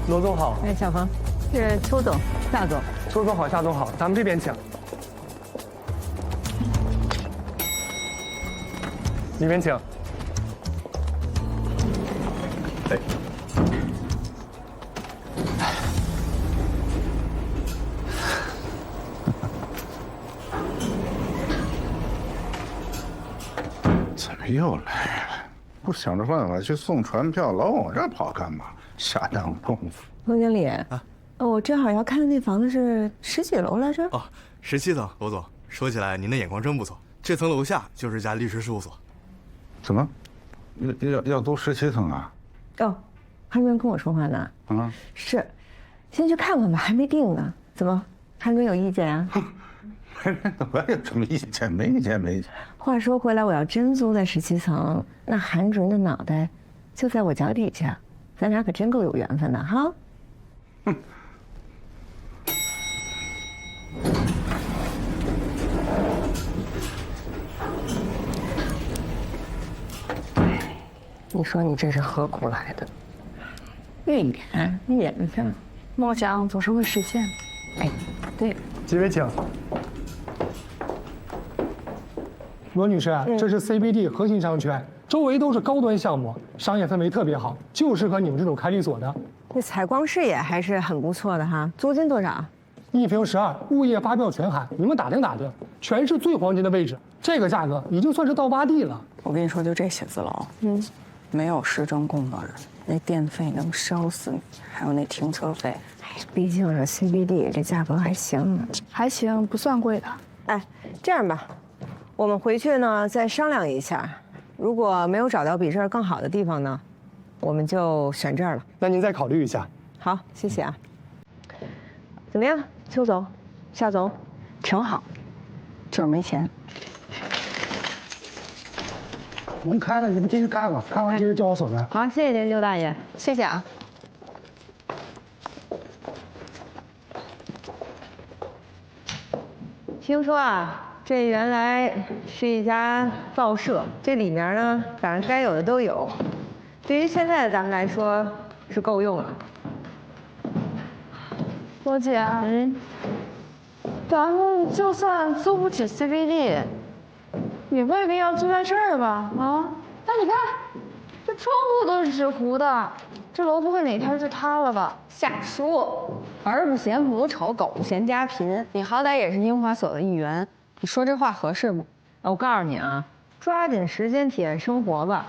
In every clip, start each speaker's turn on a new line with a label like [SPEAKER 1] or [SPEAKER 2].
[SPEAKER 1] 罗总好。
[SPEAKER 2] 哎，小冯，是邱总、夏总。
[SPEAKER 1] 邱总好，夏总好，咱们这边请。里面请。
[SPEAKER 3] 哎。怎么又来了？不想着办法去送传票，老往我这儿跑干嘛？下当功夫。
[SPEAKER 2] 冯经理啊，我正好要看的那房子是10几楼来着？
[SPEAKER 4] 哦，17层，罗总。说起来，您的眼光真不错。这层楼下就是家律师事务所。
[SPEAKER 3] 怎么，要租17层啊？
[SPEAKER 2] 哦，还没人跟我说话呢。
[SPEAKER 3] 啊，
[SPEAKER 2] 是，先去看看吧，还没定呢。怎么，韩准有意见啊？
[SPEAKER 3] 我有什么意见？没意见，没意见。
[SPEAKER 2] 话说回来，我要真租在17层，那韩准的脑袋就在我脚底下，咱俩可真够有缘分的哈。
[SPEAKER 3] 哼。
[SPEAKER 2] 你说你这是何苦来的？运点缘分，
[SPEAKER 5] 梦想总是会实现。
[SPEAKER 2] 哎，对，
[SPEAKER 1] 几位请。罗女士，这是 CBD 核心商圈，周围都是高端项目，商业氛围特别好，就适合你们这种开律所的。
[SPEAKER 2] 这采光视野还是很不错的哈。租金多少
[SPEAKER 1] ？1平12，物业发票全含，你们打听打听，全是最黄金的位置，这个价格已经算是到洼地了。
[SPEAKER 5] 我跟你说，就这写字楼，没有市政工作日，那电费能烧死你，还有那停车费。
[SPEAKER 2] 哎，毕竟是 CBD，这价格还行，
[SPEAKER 5] 还行，不算贵的。
[SPEAKER 2] 哎，这样吧，我们回去呢再商量一下，如果没有找到比这儿更好的地方呢，我们就选这儿了。
[SPEAKER 1] 那您再考虑一下。
[SPEAKER 2] 好，谢谢啊。怎么样，邱总、夏总？
[SPEAKER 5] 挺好，就是没钱。
[SPEAKER 1] 门开了，你们进去看吧，看完接着叫我锁门。
[SPEAKER 2] 好，谢谢您，刘大爷，
[SPEAKER 5] 谢谢啊。
[SPEAKER 2] 听说啊，这原来是一家报社，这里面呢，反正该有的都有。对于现在的咱们来说，是够用了。
[SPEAKER 5] 罗姐，咱们就算租不起 CBD， 也未必要住在这儿吧？啊，但你看，这窗户都是纸糊的，这楼不会哪天就塌了吧？
[SPEAKER 6] 瞎说，儿不嫌母丑，狗不嫌家贫。你好歹也是英华所的一员，你说这话合适吗？
[SPEAKER 2] 我告诉你啊，抓紧时间体验生活吧。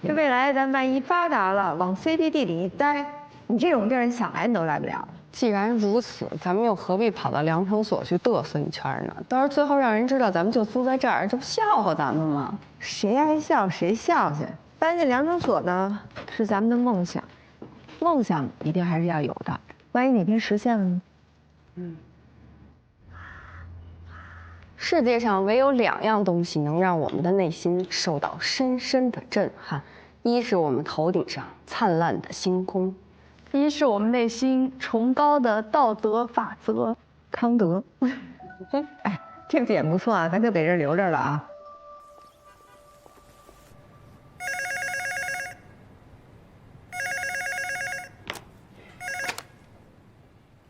[SPEAKER 2] 这未来咱万一发达了，往 CBD 里一待，你这种地儿你想来你都来不了。
[SPEAKER 6] 既然如此，咱们又何必跑到良城所去嘚瑟一圈呢？到时候最后让人知道咱们就租在这儿，这不笑话咱们吗？
[SPEAKER 2] 谁爱笑谁笑去。搬进良城所呢，是咱们的梦想，梦想一定还是要有的。万一哪天实现了呢？
[SPEAKER 6] 世界上唯有2样东西能让我们的内心受到深深的震撼，一是我们头顶上灿烂的星空，
[SPEAKER 5] 一是我们内心崇高的道德法则，
[SPEAKER 2] 康德。哎，这个点不错啊，咱就给这留着了啊。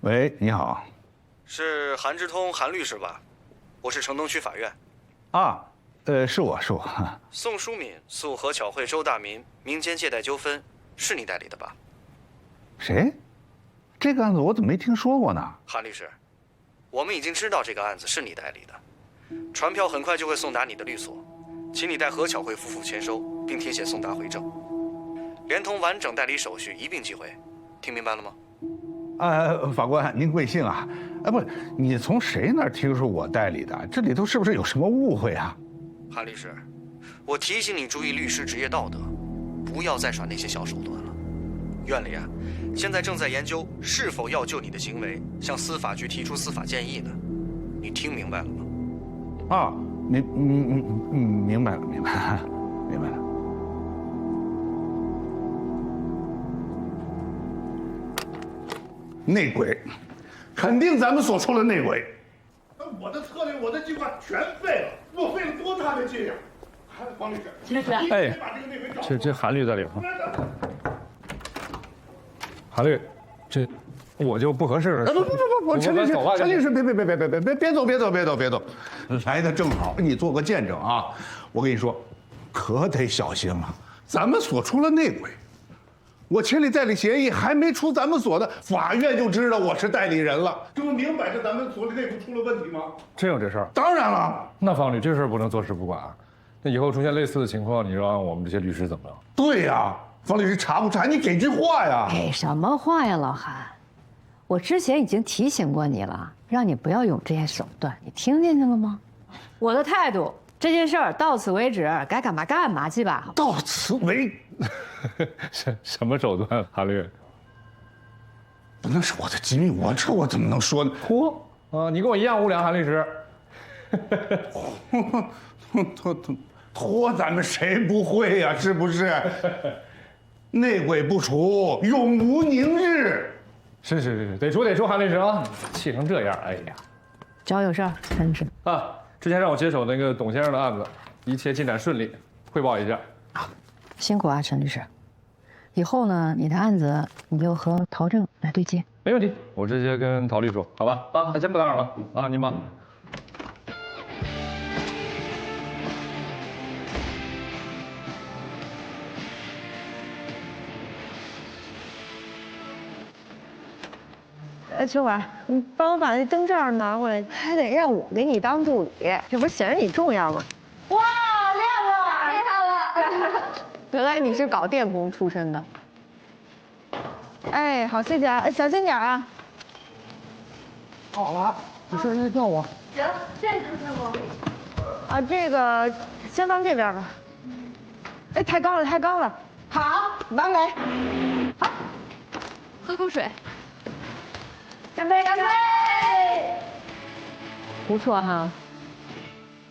[SPEAKER 3] 喂，你好。
[SPEAKER 4] 是韩志通韩律师吧？我是城东区法院。
[SPEAKER 3] 啊，是我。
[SPEAKER 4] 宋淑敏诉何巧慧、周大民民间借贷纠纷，是你代理的吧？
[SPEAKER 3] 谁？这个案子我怎么没听说过呢？
[SPEAKER 4] 韩律师，我们已经知道这个案子是你代理的，传票很快就会送达你的律所，请你代何巧慧夫妇签收，并填写送达回证，连同完整代理手续一并寄回，听明白了吗？
[SPEAKER 3] 法官您贵姓啊？不是，你从谁那儿听说我代理的？这里头是不是有什么误会啊？
[SPEAKER 4] 韩律师，我提醒你注意律师职业道德，不要再耍那些小手段了。院里啊，现在正在研究是否要就你的行为向司法局提出司法建议呢。你听明白了吗？
[SPEAKER 3] 啊，明白了。内鬼，肯定咱们所说的内鬼。
[SPEAKER 7] 我的策略，我的计划全废了，我费了多大的劲呀！黄律师，
[SPEAKER 1] 哎，这韩律在里头。韩律，
[SPEAKER 8] 这我就不合适了。
[SPEAKER 3] 不，陈律师
[SPEAKER 8] 走吧，
[SPEAKER 3] 陈律师，别走，来的正好，你做个见证啊！我跟你说，可得小心了，咱们所出了内鬼，我签立代理协议还没出咱们所的，法院就知道我是代理人了，这不明摆着咱们所的内部出了问题吗？
[SPEAKER 8] 真有这事儿？
[SPEAKER 3] 当然了，
[SPEAKER 8] 那方律，这事儿不能坐视不管啊。那以后出现类似的情况，你让我们这些律师怎么样？
[SPEAKER 3] 对呀，方律师查不查？你给句话呀！
[SPEAKER 9] 给什么话呀，老韩？我之前已经提醒过你了，让你不要用这些手段，你听进去了吗？我的态度，这件事儿到此为止，该干嘛干嘛去吧。
[SPEAKER 3] 到此为，
[SPEAKER 8] 什么手段，韩律？
[SPEAKER 3] 那是我的机密，我怎么能说呢？
[SPEAKER 8] 嚯啊！你跟我一样无良，韩律师。
[SPEAKER 3] 拖咱们谁不会呀？是不是？内鬼不除，永无宁日。
[SPEAKER 8] 是，得出，韩律师啊！气成这样，哎呀！
[SPEAKER 9] 找有事儿，陈律师
[SPEAKER 8] 啊，之前让我接手那个董先生的案子，一切进展顺利，汇报一下。
[SPEAKER 9] 辛苦啊，陈律师。以后呢，你的案子你就和陶正来对接。
[SPEAKER 8] 没问题，我直接跟陶律说，好吧？啊，那先不打扰了啊，您忙。
[SPEAKER 2] 秋华，你帮我把那灯罩拿过来，
[SPEAKER 6] 还得让我给你当助理，
[SPEAKER 2] 这不是显示你重要吗？
[SPEAKER 5] 哇，厉害了！
[SPEAKER 6] 原来你是搞电工出身的。
[SPEAKER 2] 哎，好细点，小心点啊！
[SPEAKER 1] 好了，你说人家叫我。
[SPEAKER 5] 行，这就是我。
[SPEAKER 2] 啊，这个先放这边吧。哎，太高了。
[SPEAKER 5] 好，
[SPEAKER 2] 完美。
[SPEAKER 5] 好，喝口水。干杯！
[SPEAKER 2] 不错哈，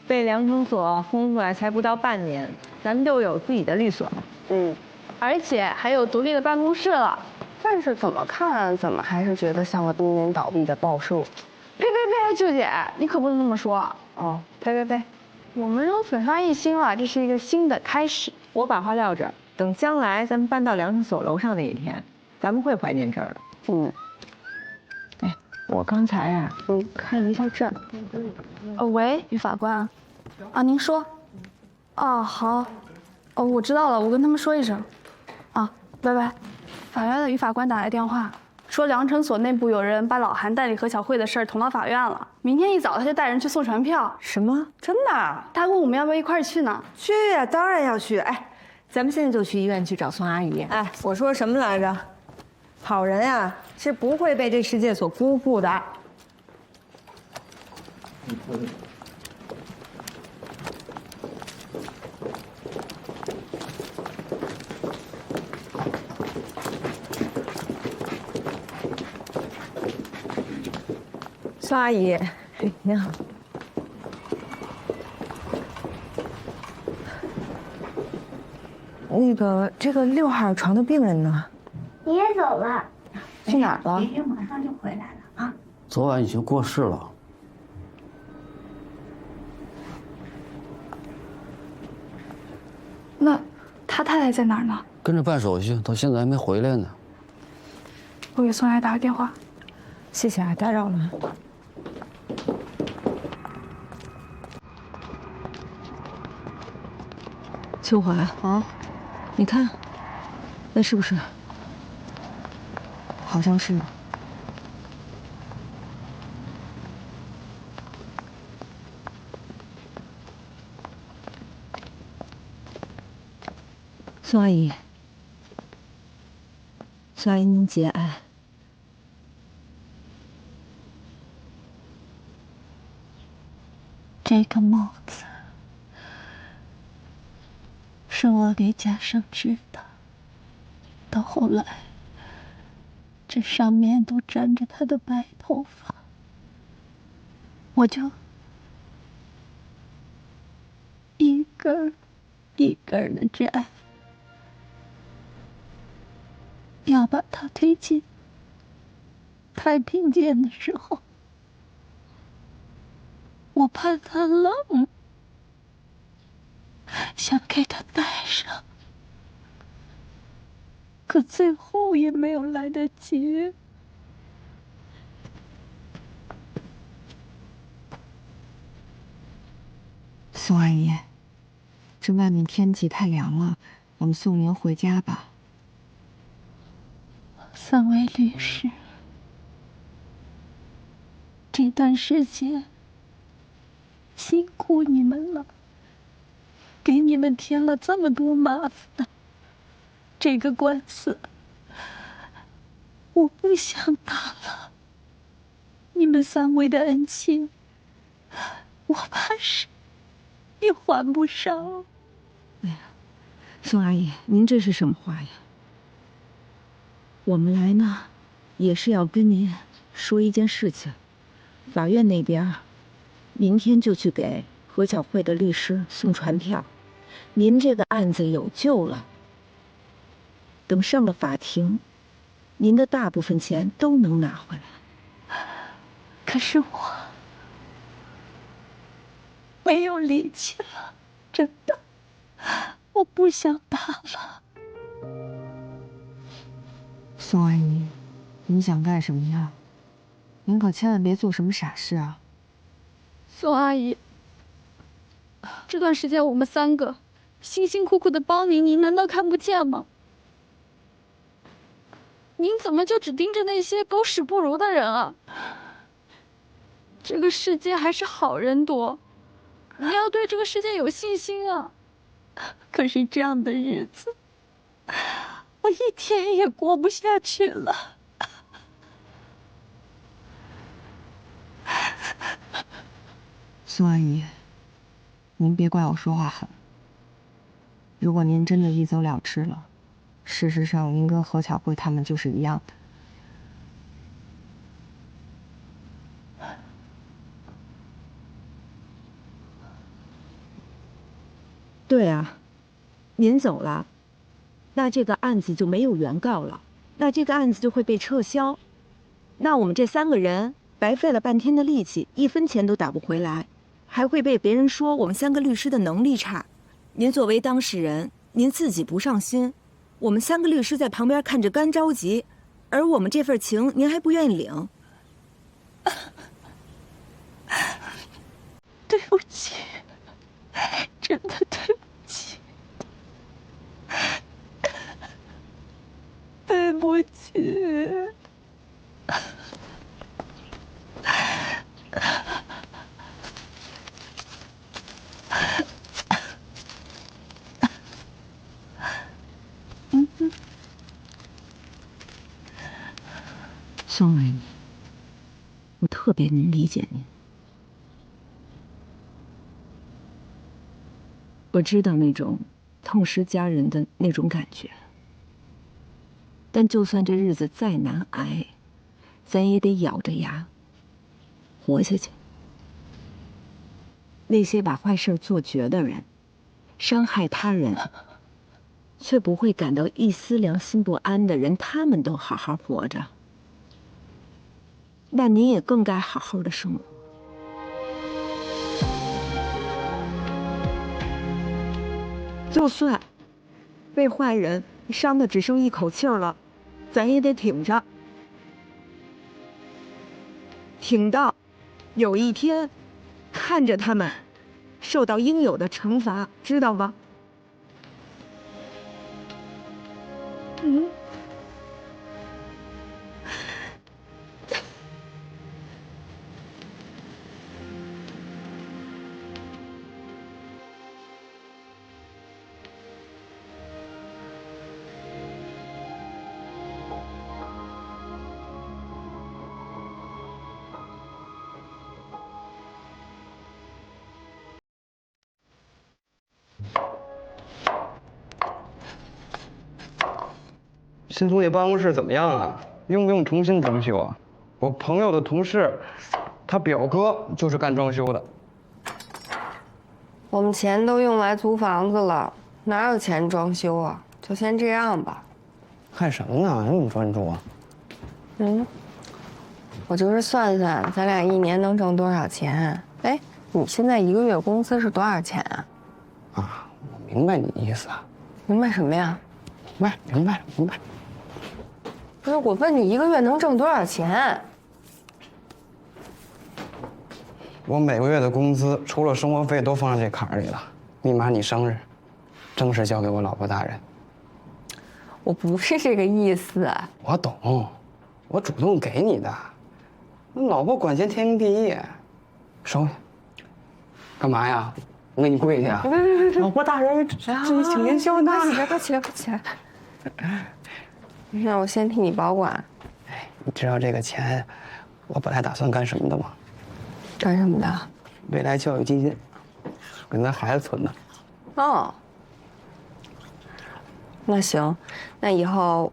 [SPEAKER 2] 被量程所轰出来才不到半年，咱们就有自己的律所，
[SPEAKER 5] 而且还有独立的办公室了。
[SPEAKER 6] 但是怎么看怎么还是觉得像个濒临倒闭的报社。
[SPEAKER 5] 呸，舅姐，你可不能这么说。
[SPEAKER 6] 哦，
[SPEAKER 5] 呸，我们都粉刷一新了，这是一个新的开始。
[SPEAKER 2] 我把话撂这儿，等将来咱们搬到量程所楼上那一天，咱们会怀念这儿的。哎，我刚才啊，看了一下这儿。
[SPEAKER 5] 喂，于法官。啊，您说。哦，好。哦，我知道了，我跟他们说一声。啊，拜拜。法院的于法官打来电话，说量程所内部有人把老韩代理何小慧的事儿捅到法院了。明天一早他就带人去送传票。
[SPEAKER 2] 什么？真的？
[SPEAKER 5] 他问我们要不要一块儿去呢？
[SPEAKER 2] 去呀，当然要去。哎，咱们现在就去医院去找宋阿姨。哎，我说什么来着？好人呀，是不会被这世界所辜负的。宋阿姨，您好。这个6号床的病人呢？
[SPEAKER 10] 你也走了，
[SPEAKER 2] 去哪儿了？
[SPEAKER 10] 爷爷马上就回来了啊。
[SPEAKER 11] 昨晚已经过世了。
[SPEAKER 5] 那他太太在哪儿呢？
[SPEAKER 11] 跟着办手续，到现在还没回来呢。
[SPEAKER 5] 我给宋阿姨打个电话。
[SPEAKER 2] 谢谢啊，打扰了。秋华啊，你看，那是不是？
[SPEAKER 6] 好像是。
[SPEAKER 2] 宋阿姨，宋阿姨您节哀。
[SPEAKER 10] 这个帽子是我给家生织的，到后来，这上面都沾着他的白头发，我就一根一根的摘，要把它推进太平间的时候，我怕他冷，想给他戴上，可最后也没有来得及。
[SPEAKER 2] 宋阿姨，这外面天气太凉了，我们送您回家吧。
[SPEAKER 10] 3位律师，这段时间辛苦你们了，给你们添了这么多麻烦。这个官司我不想打了，你们3位的恩情，我怕是也还不上。
[SPEAKER 2] 哎呀，宋阿姨，您这是什么话呀？我们来呢，也是要跟您说一件事情。法院那边明天就去给何小慧的律师送传票，您这个案子有救了。等上了法庭，您的大部分钱都能拿回来。
[SPEAKER 10] 可是我没有力气了，真的，我不想打了。
[SPEAKER 2] 宋阿姨，你想干什么呀？您可千万别做什么傻事啊！
[SPEAKER 5] 宋阿姨，这段时间我们3个辛辛苦苦的帮您，您难道看不见吗？您怎么就只盯着那些狗屎不如的人啊？这个世界还是好人多，你要对这个世界有信心啊！
[SPEAKER 10] 可是这样的日子，我一天也过不下去了。
[SPEAKER 2] 宋阿姨，您别怪我说话狠。如果您真的一走了之了，事实上您跟何巧慧他们就是一样的。对啊，您走了，那这个案子就没有原告了，那这个案子就会被撤销，那我们这3个人白费了半天的力气，1分钱都打不回来，还会被别人说我们3个律师的能力差。您作为当事人，您自己不上心，我们3个律师在旁边看着干着急，而我们这份情您还不愿意领。
[SPEAKER 10] 对不起，真的对不起，对不起。宋阿姨，我特别能理解您。我知道那种痛失家人的那种感觉，但就算这日子再难挨，咱也得咬着牙活下去。那些把坏事做绝的人，伤害他人却不会感到一丝良心不安的人，他们都好好活着，那您也更该好好的生活。就算被坏人伤得只剩一口气了，咱也得挺着，挺到有一天看着他们受到应有的惩罚，知道吗？嗯。
[SPEAKER 12] 新同学办公室怎么样啊？用不用重新装修啊？我朋友的同事，他表哥就是干装修的。
[SPEAKER 6] 我们钱都用来租房子了，哪有钱装修啊？就先这样吧。
[SPEAKER 12] 干什么呢？那么专注啊？
[SPEAKER 6] 我就是算算咱俩1年能挣多少钱。哎，你现在1个月工资是多少钱啊？
[SPEAKER 12] 啊，我明白你意思啊。
[SPEAKER 6] 明白什么呀？
[SPEAKER 12] 明白。
[SPEAKER 6] 不是，我问你1个月能挣多少钱？
[SPEAKER 12] 我每个月的工资除了生活费都放在这坎儿里了。密码你生日，正式交给我老婆大人。
[SPEAKER 6] 我不是这个意思。
[SPEAKER 12] 我懂，我主动给你的。老婆管钱天经地义，收下。干嘛呀？我给你跪下。
[SPEAKER 6] 别！
[SPEAKER 12] 老婆大人，这一请元宵呢。
[SPEAKER 6] 快起来！那我先替你保管。
[SPEAKER 12] 哎，你知道这个钱，我本来打算干什么的吗？
[SPEAKER 6] 干什么的？
[SPEAKER 12] 未来教育基金，给咱孩子存的。
[SPEAKER 6] 哦。那行，那以后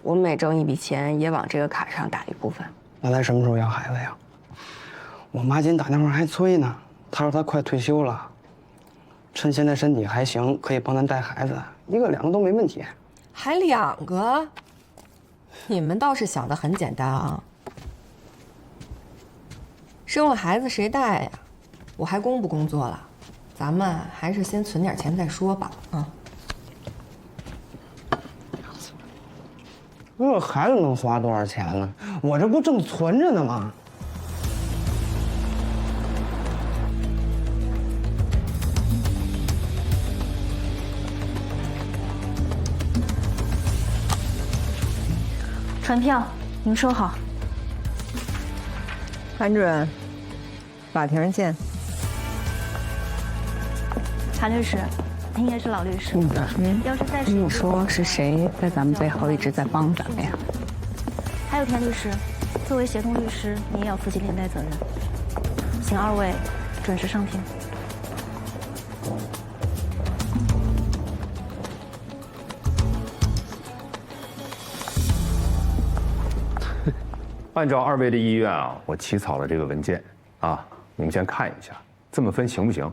[SPEAKER 6] 我每挣一笔钱也往这个卡上打一部分。
[SPEAKER 12] 那咱什么时候要孩子呀？我妈今天打电话还催呢，她说她快退休了，趁现在身体还行，可以帮咱带孩子，一个两个都没问题。
[SPEAKER 13] 还2个？你们倒是想得很简单啊。生了孩子谁带呀？我还工不工作了？咱们还是先存点钱再说吧。啊。
[SPEAKER 12] 我孩子能花多少钱呢？我这不正存着呢吗？
[SPEAKER 5] 传票，您收好。
[SPEAKER 10] 韩主任，法庭见。
[SPEAKER 5] 韩律师，您也是老律师，要是再
[SPEAKER 6] 你说是谁在咱们背后一直在帮咱们呀？
[SPEAKER 5] 还有田律师，作为协同律师，你也要负起连带责任。请2位准时上庭。
[SPEAKER 8] 按照2位的意愿啊，我起草了这个文件啊，你们先看一下，这么分行不行？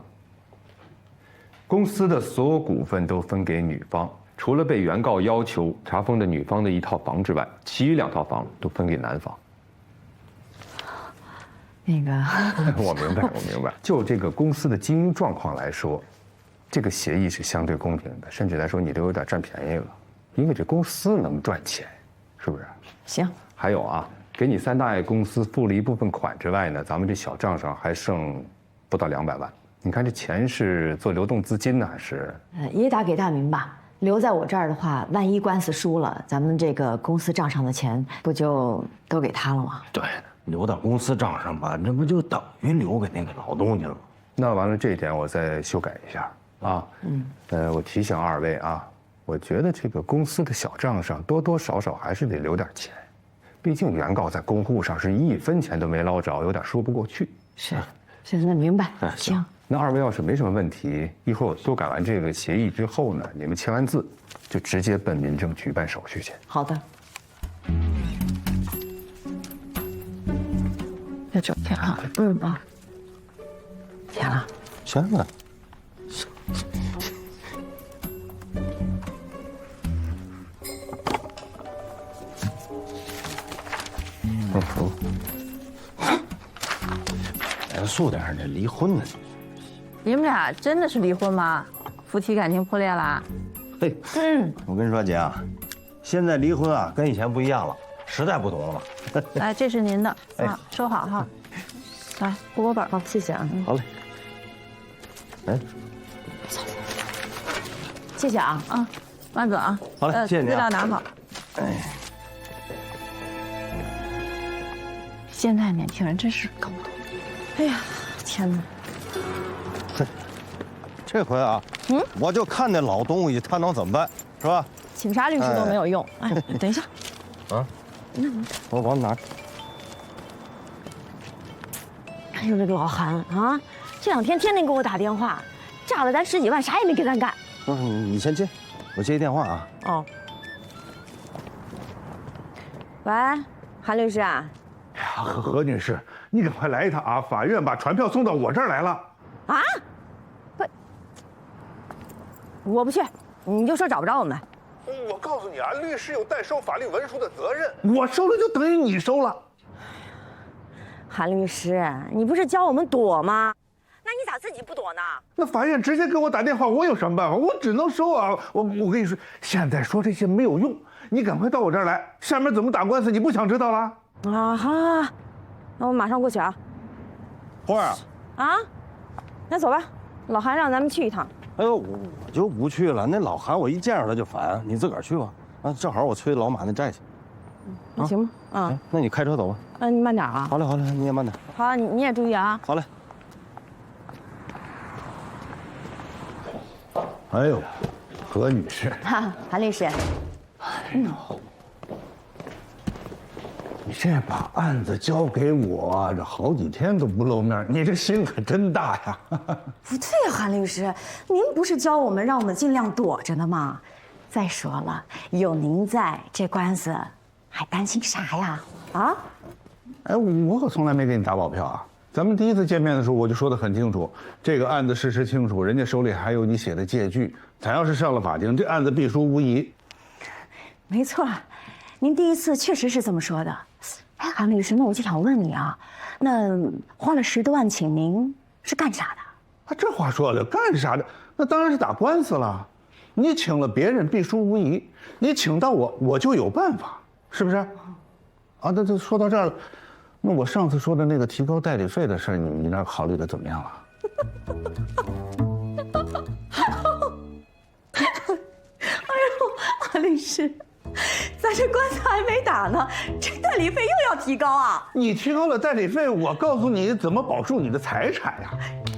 [SPEAKER 8] 公司的所有股份都分给女方，除了被原告要求查封的女方的1套房之外，其余2套房都分给男方。
[SPEAKER 9] 那个，
[SPEAKER 8] 我明白。就这个公司的经营状况来说，这个协议是相对公平的，甚至来说你都有点占便宜了，因为这公司能赚钱，是不是？
[SPEAKER 9] 行。
[SPEAKER 8] 还有啊，给你3大公司付了一部分款之外呢，咱们这小账上还剩不到200万。你看这钱是做流动资金呢，还是？
[SPEAKER 9] 也打给大明吧。留在我这儿的话，万一官司输了，咱们这个公司账上的钱不就都给他了吗？
[SPEAKER 14] 对，留到公司账上吧，这不就等于留给那个老东家了吗？
[SPEAKER 8] 那完了，这一点我再修改一下啊。我提醒2位啊，我觉得这个公司的小账上多多少少还是得留点钱。毕竟原告在公户上是1分钱都没捞着，有点说不过去。
[SPEAKER 9] 是，那明白。
[SPEAKER 8] 行，那2位要是没什么问题，一会儿我修改完这个协议之后呢，你们签完字，就直接奔民政局办手续去。
[SPEAKER 9] 好的。
[SPEAKER 5] 这整天啊，不是吗？
[SPEAKER 9] 签了。
[SPEAKER 14] 签了。严肃点，这离婚呢？
[SPEAKER 15] 你们俩真的是离婚吗？夫妻感情破裂啦？
[SPEAKER 14] 嘿，我跟你说，姐啊，现在离婚啊跟以前不一样了，时代不同了。
[SPEAKER 15] 来，这是您的啊，收好哈。来，户口本。
[SPEAKER 9] 好，谢谢啊。
[SPEAKER 14] 好嘞。哎，
[SPEAKER 15] 谢谢啊啊，慢走啊。
[SPEAKER 14] 好嘞，谢谢您。
[SPEAKER 15] 资料拿好。
[SPEAKER 14] 哎，
[SPEAKER 15] 现在年轻人真是搞不懂。哎呀，天哪！
[SPEAKER 14] 这回啊，我就看那老东西他能怎么办，是吧？
[SPEAKER 15] 请啥律师都没有用。哎，等一下。
[SPEAKER 14] 啊？我往哪？
[SPEAKER 2] 哎呦，这个老韩啊，这2天天天给我打电话，炸了咱10几万，啥也没给咱干。
[SPEAKER 14] 你先接，我接一电话啊。
[SPEAKER 2] 哦。喂，韩律师啊。
[SPEAKER 3] 哎呀，何女士，你赶快来一趟啊！法院把传票送到我这儿来了。
[SPEAKER 2] 啊？我不去，你就说找不着我们。
[SPEAKER 3] 我告诉你啊，律师有代收法律文书的责任，我收了就等于你收了。
[SPEAKER 2] 韩律师，你不是教我们躲吗？那你咋自己不躲呢？
[SPEAKER 3] 那法院直接给我打电话，我有什么办法？我只能收啊！我跟你说，现在说这些没有用，你赶快到我这儿来，下面怎么打官司，你不想知道了？
[SPEAKER 2] 啊哈，那我马上过去啊。
[SPEAKER 14] 花儿，
[SPEAKER 2] 啊，那走吧，老韩让咱们去一趟。
[SPEAKER 14] 哎呦，我就不去了。那老韩我一见着他就烦，你自个儿去吧。啊，正好我催老马那债去。
[SPEAKER 2] 那行吧，啊，
[SPEAKER 14] 那你开车走吧。
[SPEAKER 2] 你慢点啊。
[SPEAKER 14] 好嘞，好嘞，你也慢点。
[SPEAKER 2] 好，你也注意啊。
[SPEAKER 14] 好嘞。
[SPEAKER 3] 哎呦，何女士，
[SPEAKER 2] 哈，韩律师。
[SPEAKER 3] 你这把案子交给我，这好几天都不露面，你这心可真大呀！
[SPEAKER 16] 不对呀，韩律师，您不是教我们让我们尽量躲着呢吗？再说了，有您在，这官司还担心啥呀？啊？
[SPEAKER 3] 哎，我可从来没给你打保票啊！咱们第一次见面的时候，我就说得很清楚，这个案子事实清楚，人家手里还有你写的借据，咱要是上了法庭，这案子必输无疑。
[SPEAKER 16] 没错，您第一次确实是这么说的。哎，韩律师，那我就想问你啊，那花了10多万请您是干啥的？
[SPEAKER 3] 啊，这话说的，干啥的？那当然是打官司了。你请了别人必输无疑，你请到我，我就有办法，是不是？啊，那说到这儿了，那我上次说的那个提高代理费的事儿，你那考虑的怎么样了？
[SPEAKER 16] 哎呦，韩律师，咱这官司还没打呢，这代理费又要提高啊！
[SPEAKER 3] 你提高了代理费，我告诉你怎么保住你的财产呀。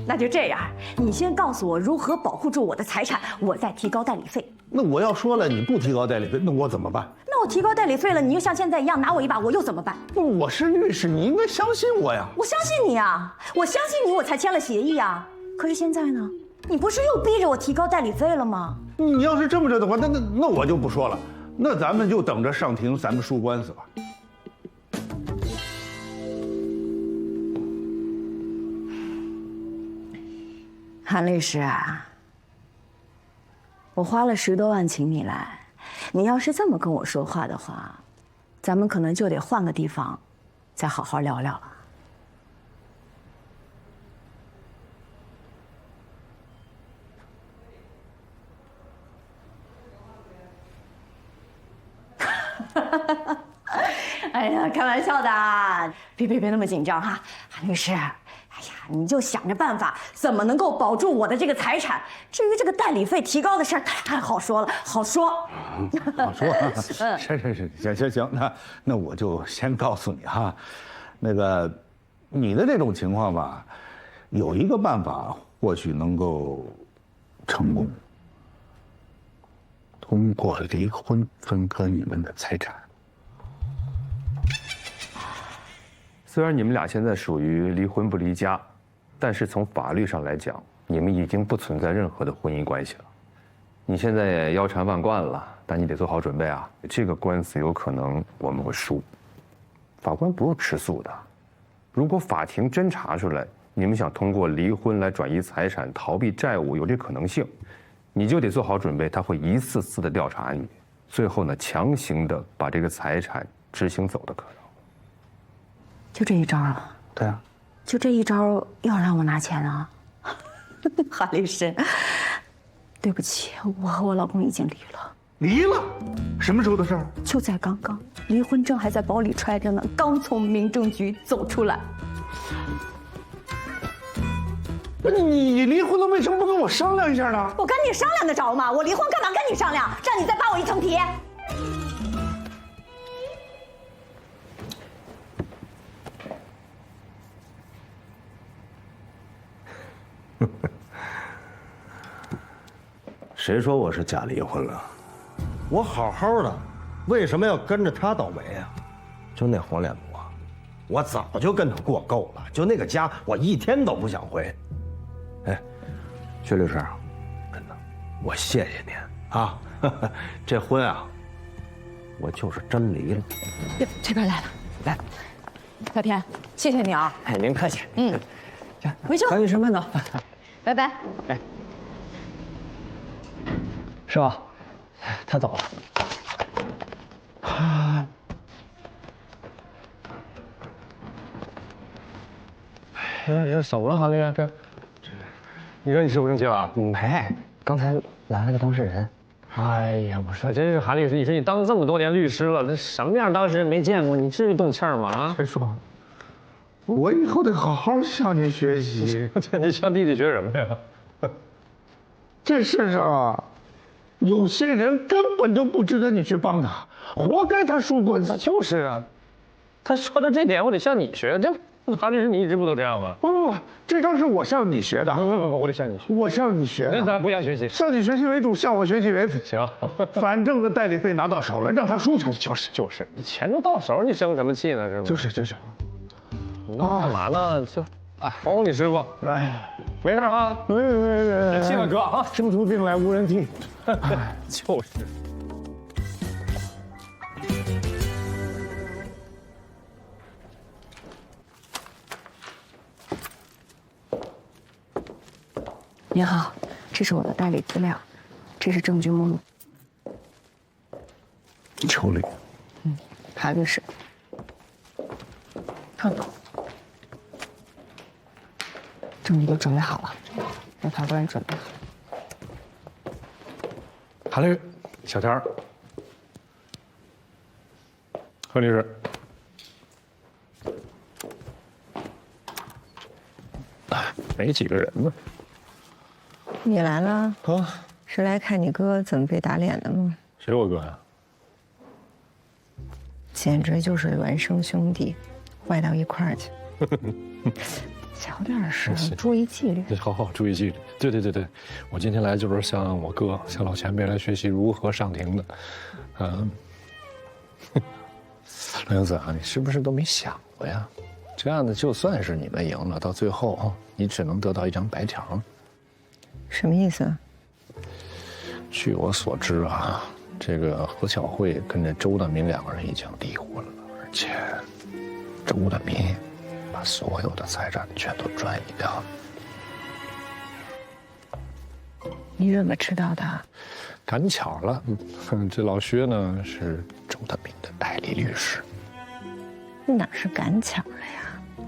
[SPEAKER 16] 那就这样，你先告诉我如何保护住我的财产，我再提高代理费。
[SPEAKER 3] 那我要说了你不提高代理费，那我怎么办？
[SPEAKER 16] 那我提高代理费了，你又像现在一样拿我一把，我又怎么办？
[SPEAKER 3] 我是律师，你应该相信我呀。
[SPEAKER 16] 我相信你啊，我相信你，我才签了协议啊。可是现在呢，你不是又逼着我提高代理费了吗？
[SPEAKER 3] 你要是这么着的话，那我就不说了，那咱们就等着上庭，咱们输官司吧。
[SPEAKER 16] 韩律师啊，我花了10多万请你来，你要是这么跟我说话的话，咱们可能就得换个地方，再好好聊聊了。哎呀，开玩笑的，别那么紧张哈，韩律师。哎呀，你就想着办法，怎么能够保住我的这个财产？至于这个代理费提高的事儿，太好说了，好说。
[SPEAKER 3] 好说，是，行，那我就先告诉你哈，那个你的这种情况吧，有一个办法或许能够成功，通过离婚分割你们的财产。
[SPEAKER 8] 虽然你们俩现在属于离婚不离家，但是从法律上来讲，你们已经不存在任何的婚姻关系了。你现在也腰缠万贯了，但你得做好准备啊！这个官司有可能我们会输，法官不是吃素的。如果法庭真查出来你们想通过离婚来转移财产、逃避债务，有这可能性，你就得做好准备，他会一次次的调查你，最后呢，强行的把这个财产执行走的可能。
[SPEAKER 16] 就这一招啊？
[SPEAKER 3] 对啊，
[SPEAKER 16] 就这一招要让我拿钱啊？韩律师，对不起，我和我老公已经离了。
[SPEAKER 3] 离了？什么时候的事儿？
[SPEAKER 16] 就在刚刚，离婚证还在包里揣着呢，刚从民政局走出来。
[SPEAKER 3] 不是你离婚了，为什么不跟我商量一下呢？
[SPEAKER 16] 我跟你商量得着吗？我离婚干嘛跟你商量？让你再扒我一层皮？
[SPEAKER 14] 谁说我是假离婚了？我好好的，为什么要跟着他倒霉呀？就那黄脸婆，我早就跟他过够了。就那个家，我一天都不想回。哎，薛律师，真的，我谢谢您啊！这婚啊，我就是真离了。
[SPEAKER 16] 这边来了，来，小田，谢谢你啊！
[SPEAKER 12] 哎，您客气。
[SPEAKER 16] 回去吧。
[SPEAKER 12] 韩律师慢走，
[SPEAKER 16] 拜拜。
[SPEAKER 12] 哎，是吧？他走了。啊。
[SPEAKER 17] 手了，韩律师，你说你是不生气了？
[SPEAKER 12] 没，刚才来了个当事人。
[SPEAKER 17] 哎呀，我说真是韩律师，你说你当这么多年律师了，那什么样当事人没见过？你至于动气吗？啊？谁说？
[SPEAKER 7] 我以后得好好向您学习。
[SPEAKER 17] 你向弟弟学什么呀？
[SPEAKER 7] 这世上啊，有些人根本就不值得你去帮他，活该他输官司。
[SPEAKER 17] 就是啊，他说的这点我得向你学，这韩律师你一直不都这样吗？
[SPEAKER 7] 不，这招是我向你学的。
[SPEAKER 17] 不，我得向你学。
[SPEAKER 7] 我向你学的。
[SPEAKER 17] 那咱不向学习，
[SPEAKER 7] 向你学习为主，向我学习为辅。
[SPEAKER 17] 行，
[SPEAKER 7] 反正的代理费拿到手了，让他输成就是，
[SPEAKER 17] 你钱都到手，你生什么气呢？是吧？
[SPEAKER 7] 就是。
[SPEAKER 17] 你干嘛呢？就哄你师傅。
[SPEAKER 7] 哎，
[SPEAKER 17] 没事啊。
[SPEAKER 7] 没。
[SPEAKER 17] 谢了哥啊，
[SPEAKER 7] 生出病来无人替。
[SPEAKER 17] 就是。
[SPEAKER 6] 您好，这是我的代理资料，这是证据目录。
[SPEAKER 3] 求理。
[SPEAKER 6] 韩律师。看。证据都准备好了，让法官准备好。
[SPEAKER 17] 韩律师，小天儿，何律师。没几个人呢。
[SPEAKER 16] 你来了
[SPEAKER 17] 啊？
[SPEAKER 16] 是来看你哥怎么被打脸的吗？
[SPEAKER 17] 谁我哥呀？
[SPEAKER 16] 简直就是孪生兄弟，坏到一块儿去。小点声，注意纪律。
[SPEAKER 17] 好，注意纪律。对，我今天来就是向我哥、向老前辈来学习如何上庭的。老爷子啊，你是不是都没想过呀？这样的就算是你们赢了，到最后啊，你只能得到一张白条。
[SPEAKER 16] 什么意思？
[SPEAKER 17] 据我所知啊，这个何小慧跟这周大民两个人已经离婚了，而且周大民把所有的财产全都转移掉了。
[SPEAKER 16] 你怎么知道的？
[SPEAKER 17] 赶巧了，这老薛呢是周大民的代理律师。
[SPEAKER 16] 哪是赶巧了呀？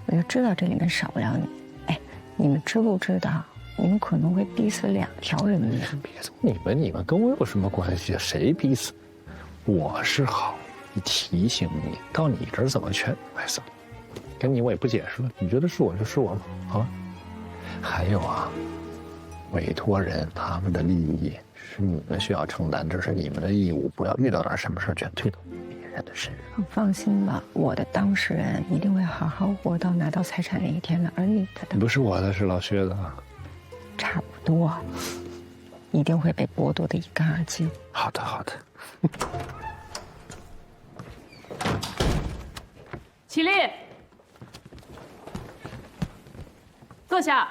[SPEAKER 16] 我就知道这里面少不了你。哎，你们知不知道？你们可能会逼死2条人命。
[SPEAKER 17] 别你们跟我有什么关系？谁逼死？我是好意提醒你，到你这儿怎么劝？哎算了，跟你我也不解释了。你觉得是我就是我嘛，啊？还有啊，委托人他们的利益是你们需要承担，这是你们的义务，不要遇到点什么事全推到别人的身上。
[SPEAKER 16] 放心吧，我的当事人一定会好好活到拿到财产那一天的，而你的
[SPEAKER 17] 不是我的，是老薛的。
[SPEAKER 16] 差不多，一定会被剥夺的一干二净。
[SPEAKER 17] 好的。
[SPEAKER 9] 起立，坐下。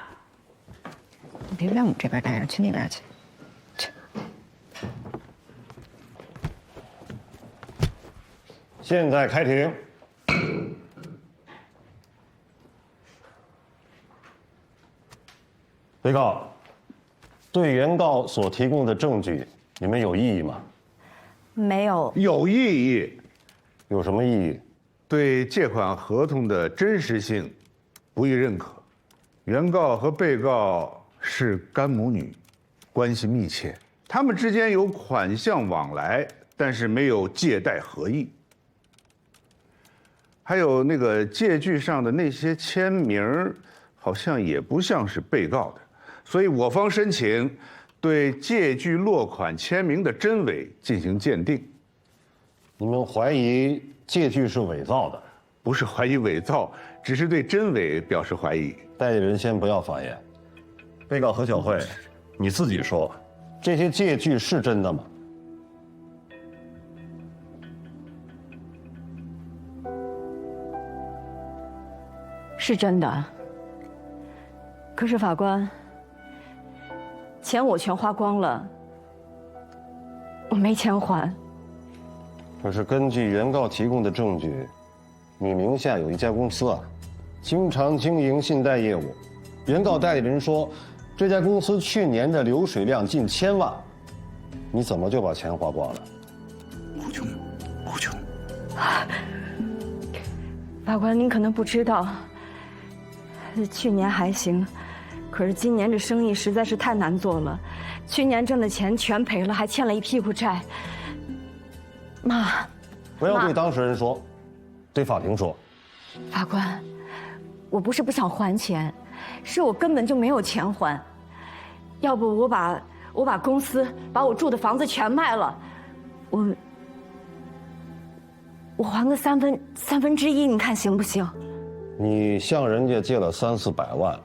[SPEAKER 16] 你别在我们这边待着，去那边去。
[SPEAKER 14] 现在开庭。被告，对原告所提供的证据，你们有异议吗？
[SPEAKER 16] 没有。
[SPEAKER 3] 有异议。
[SPEAKER 14] 有什么异议？
[SPEAKER 3] 对借款合同的真实性不予认可。原告和被告是干母女，关系密切，他们之间有款项往来，但是没有借贷合意。还有那个借据上的那些签名，好像也不像是被告的。所以我方申请对借据落款签名的真伪进行鉴定。
[SPEAKER 14] 你们怀疑借据是伪造的？
[SPEAKER 3] 不是怀疑伪造，只是对真伪表示怀疑。
[SPEAKER 14] 代理人先不要发言。被告何小慧，你自己说，这些借据是真的吗？
[SPEAKER 16] 是真的。可是法官，钱我全花光了，我没钱还。
[SPEAKER 14] 可是根据原告提供的证据，你名下有一家公司啊，经常经营信贷业务。原告代理人说，这家公司去年的流水量近1000万，你怎么就把钱花光了？
[SPEAKER 3] 苦穷。
[SPEAKER 16] 法官，您可能不知道，去年还行，可是今年这生意实在是太难做了，去年挣的钱全赔了，还欠了一屁股债。妈，
[SPEAKER 14] 不要对当事人说，对法庭说。
[SPEAKER 16] 法官，我不是不想还钱，是我根本就没有钱还。要不我把公司、把我住的房子全卖了，我还个三分之一，你看行不行？
[SPEAKER 14] 你向人家借了300-400万，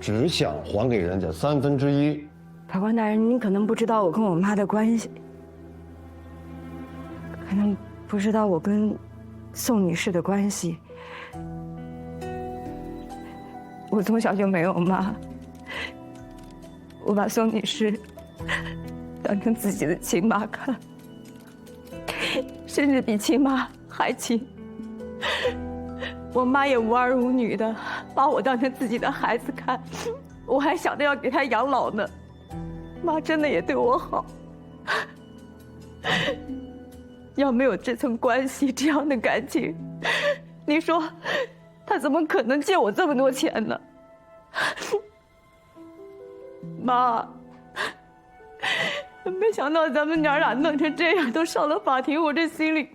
[SPEAKER 14] 只想还给人家1/3。
[SPEAKER 16] 法官大人，您可能不知道我跟我妈的关系，可能不知道我跟宋女士的关系。我从小就没有妈，我把宋女士当成自己的亲妈看，甚至比亲妈还亲。我妈也无儿无女的，把我当成自己的孩子看，我还想着要给她养老呢。妈真的也对我好，要没有这层关系，这样的感情，你说她怎么可能借我这么多钱呢？妈，没想到咱们娘俩弄成这样，都上了法庭，我这心里……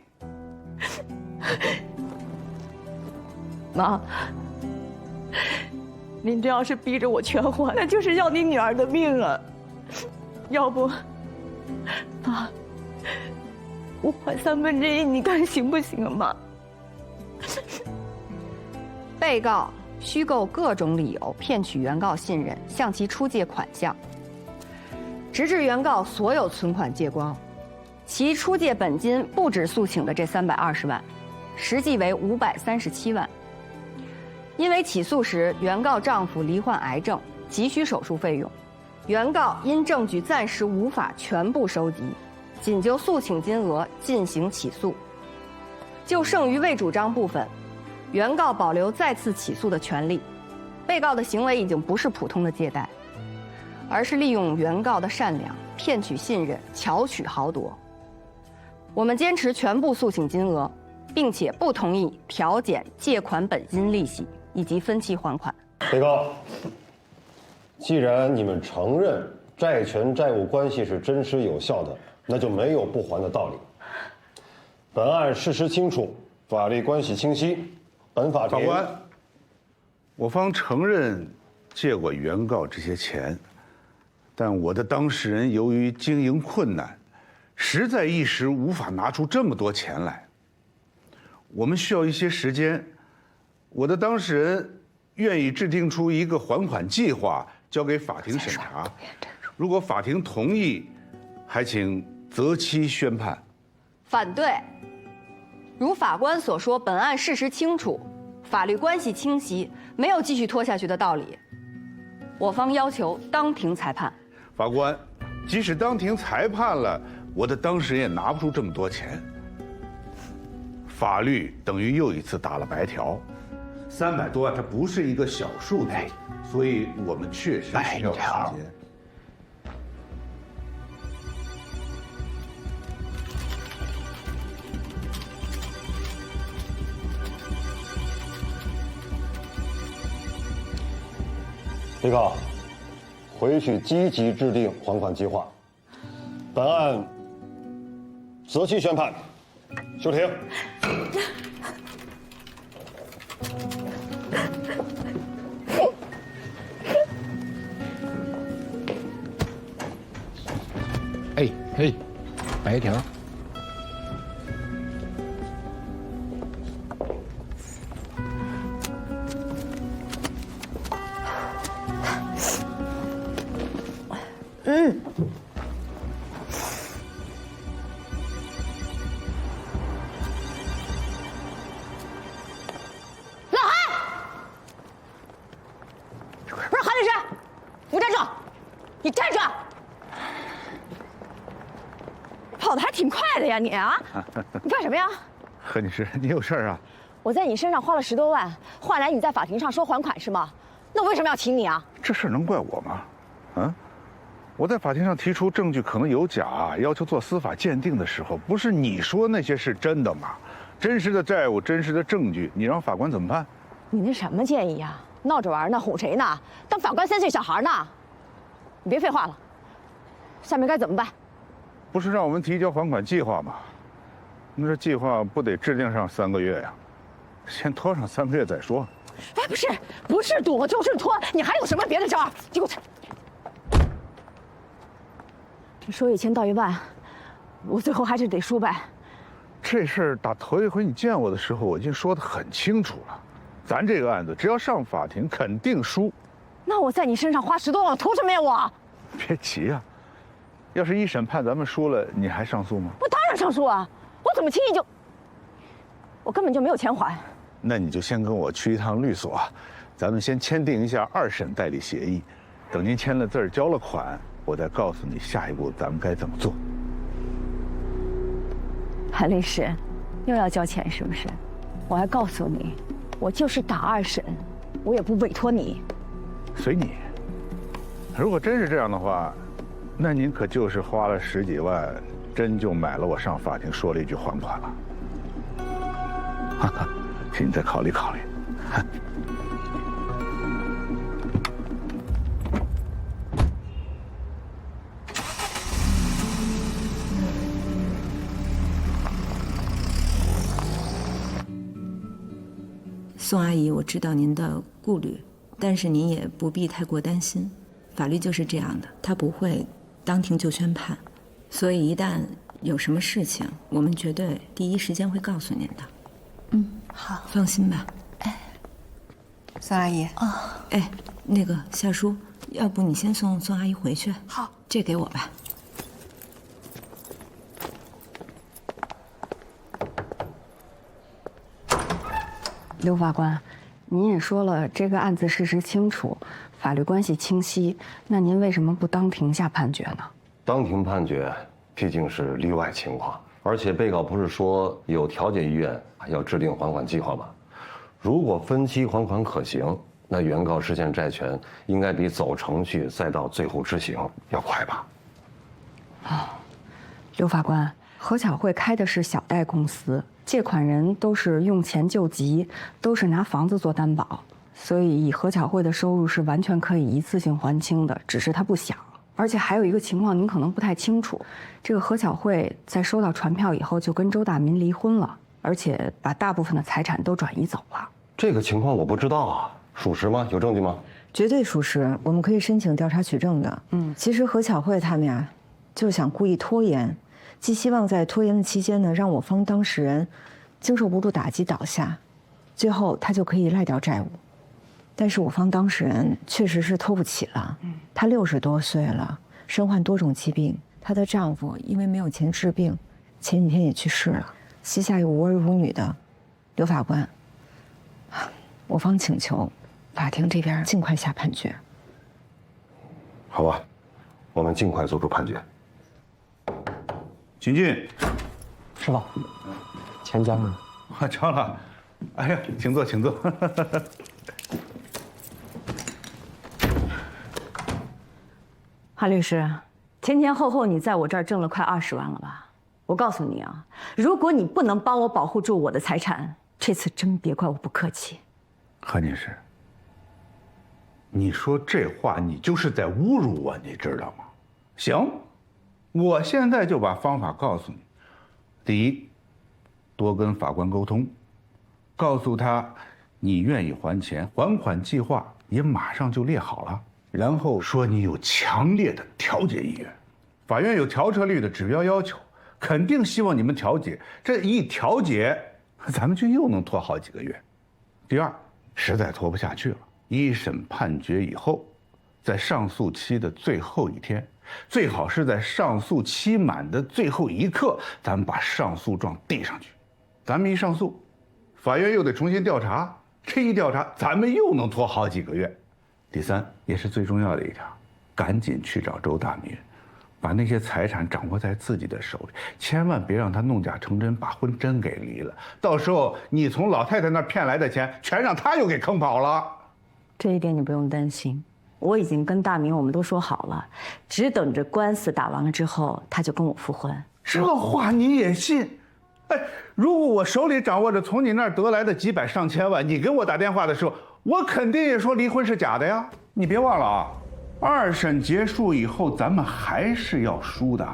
[SPEAKER 16] 妈，您这要是逼着我全还，那就是要你女儿的命啊！要不，妈，我还1/3，你看行不行啊，妈？
[SPEAKER 6] 被告虚构各种理由骗取原告信任，向其出借款项，直至原告所有存款借光，其出借本金不止诉请的这320万，实际为537万。因为起诉时原告丈夫罹患癌症，急需手术费用，原告因证据暂时无法全部收集，仅就诉请金额进行起诉。就剩余未主张部分，原告保留再次起诉的权利。被告的行为已经不是普通的借贷，而是利用原告的善良骗取信任，巧取豪夺。我们坚持全部诉请金额，并且不同意调减借款本金利息以及分期还款。
[SPEAKER 14] 被告，既然你们承认债权债务关系是真实有效的，那就没有不还的道理。本案事实清楚，法律关系清晰，本法庭。
[SPEAKER 3] 法官，我方承认借过原告这些钱，但我的当事人由于经营困难，实在一时无法拿出这么多钱来。我们需要一些时间，我的当事人愿意制定出一个还款计划，交给法庭审查。如果法庭同意，还请择期宣判。
[SPEAKER 6] 反对。如法官所说，本案事实清楚，法律关系清晰，没有继续拖下去的道理。我方要求当庭裁判。
[SPEAKER 3] 法官，即使当庭裁判了，我的当事人也拿不出这么多钱。法律等于又一次打了白条，300多万，它不是一个小数字，所以我们确实需要时间。
[SPEAKER 14] 被告，回去积极制定还款计划。本案择期宣判。休庭。
[SPEAKER 17] 哎，白条。
[SPEAKER 16] 你啊，你干什么呀？
[SPEAKER 3] 何女士，你有事啊？
[SPEAKER 16] 我在你身上花了10多万，换来你在法庭上说还款是吗？那我为什么要请你啊？
[SPEAKER 3] 这事能怪我吗？啊，我在法庭上提出证据可能有假，要求做司法鉴定的时候，不是你说那些是真的吗？真实的债务，真实的证据，你让法官怎么判？
[SPEAKER 16] 你那什么建议呀？闹着玩呢，哄谁呢？当法官3岁小孩呢？你别废话了，下面该怎么办？
[SPEAKER 3] 不是让我们提交还款计划吗？那这计划不得制定上3个月呀？先拖上3个月再说。
[SPEAKER 16] 哎，不是躲就是拖，你还有什么别的招？给我说1000道1万，我最后还是得输呗。
[SPEAKER 3] 这事儿打头一回你见我的时候，我已经说得很清楚了，咱这个案子只要上法庭，肯定输。
[SPEAKER 16] 那我在你身上花10多万，图什么呀我？
[SPEAKER 3] 别急啊，要是一审判咱们输了，你还上诉吗？
[SPEAKER 16] 我当然上诉啊！我怎么轻易就……我根本就没有钱还。
[SPEAKER 3] 那你就先跟我去一趟律所，咱们先签订一下2审代理协议，等您签了字儿、交了款，我再告诉你下一步咱们该怎么做。
[SPEAKER 16] 韩律师，又要交钱是不是？我还告诉你，我就是打2审，我也不委托你。
[SPEAKER 3] 随你。如果真是这样的话，那您可就是花了10几万，真就买了我上法庭说了一句还款了。哈哈，请你再考虑考虑。
[SPEAKER 2] 宋阿姨，我知道您的顾虑，但是您也不必太过担心，法律就是这样的，它不会当庭就宣判，所以一旦有什么事情，我们绝对第一时间会告诉您的。好，放心吧。
[SPEAKER 13] 宋阿姨。
[SPEAKER 2] 那个夏叔，要不你先送宋阿姨回去？
[SPEAKER 13] 好，
[SPEAKER 2] 这给我吧。
[SPEAKER 6] 刘法官，您也说了，这个案子事实清楚，法律关系清晰，那您为什么不当庭下判决呢？
[SPEAKER 18] 当庭判决毕竟是例外情况，而且被告不是说有调解意愿要制定还款计划吗？如果分期还款可行，那原告实现债权应该比走程序再到最后执行要快吧？
[SPEAKER 6] 刘法官，何巧慧开的是小贷公司，借款人都是用钱救急，都是拿房子做担保，所以以何巧慧的收入是完全可以一次性还清的，只是她不想。而且还有一个情况您可能不太清楚，这个何巧慧在收到传票以后就跟周大民离婚了，而且把大部分的财产都转移走了。
[SPEAKER 18] 这个情况我不知道啊，属实吗？有证据吗？
[SPEAKER 2] 绝对属实，我们可以申请调查取证的。其实何巧慧他们呀，就是想故意拖延，既希望在拖延的期间呢，让我方当事人经受不住打击倒下，最后他就可以赖掉债务。但是我方当事人确实是拖不起了，她60多岁了，身患多种疾病，她的丈夫因为没有钱治病，前几天也去世了，膝下有无儿无女的。刘法官，我方请求法庭这边尽快下判决。
[SPEAKER 18] 好吧，我们尽快做出判决。
[SPEAKER 3] 请进。
[SPEAKER 12] 师傅，钱交了。
[SPEAKER 3] 我交了。哎呀，请坐，请坐。
[SPEAKER 2] 韩律师，前后你在我这儿挣了快20万了吧？我告诉你啊，如果你不能帮我保护住我的财产，这次真别怪我不客气。
[SPEAKER 3] 何女士，你说这话，你就是在侮辱我，你知道吗？行，我现在就把方法告诉你。第一，多跟法官沟通，告诉他你愿意还钱，还款计划也马上就列好了。然后说你有强烈的调解意愿，法院有调车率的指标要求，肯定希望你们调解。这一调解，咱们就又能拖好几个月。第二，实在拖不下去了，一审判决以后，在上诉期的最后一天，最好是在上诉期满的最后一刻，咱们把上诉状递上去。咱们一上诉，法院又得重新调查，这一调查，咱们又能拖好几个月。第三，也是最重要的一条，赶紧去找周大民，把那些财产掌握在自己的手里，千万别让他弄假成真，把婚真给离了。到时候你从老太太那儿骗来的钱，全让他又给坑跑了。
[SPEAKER 2] 这一点你不用担心，我已经跟大明我们都说好了，只等着官司打完了之后，他就跟我复婚。
[SPEAKER 3] 这话你也信？哎，如果我手里掌握着从你那儿得来的几百上千万，你给我打电话的时候，我肯定也说离婚是假的呀。你别忘了啊， 2审结束以后，咱们还是要输的，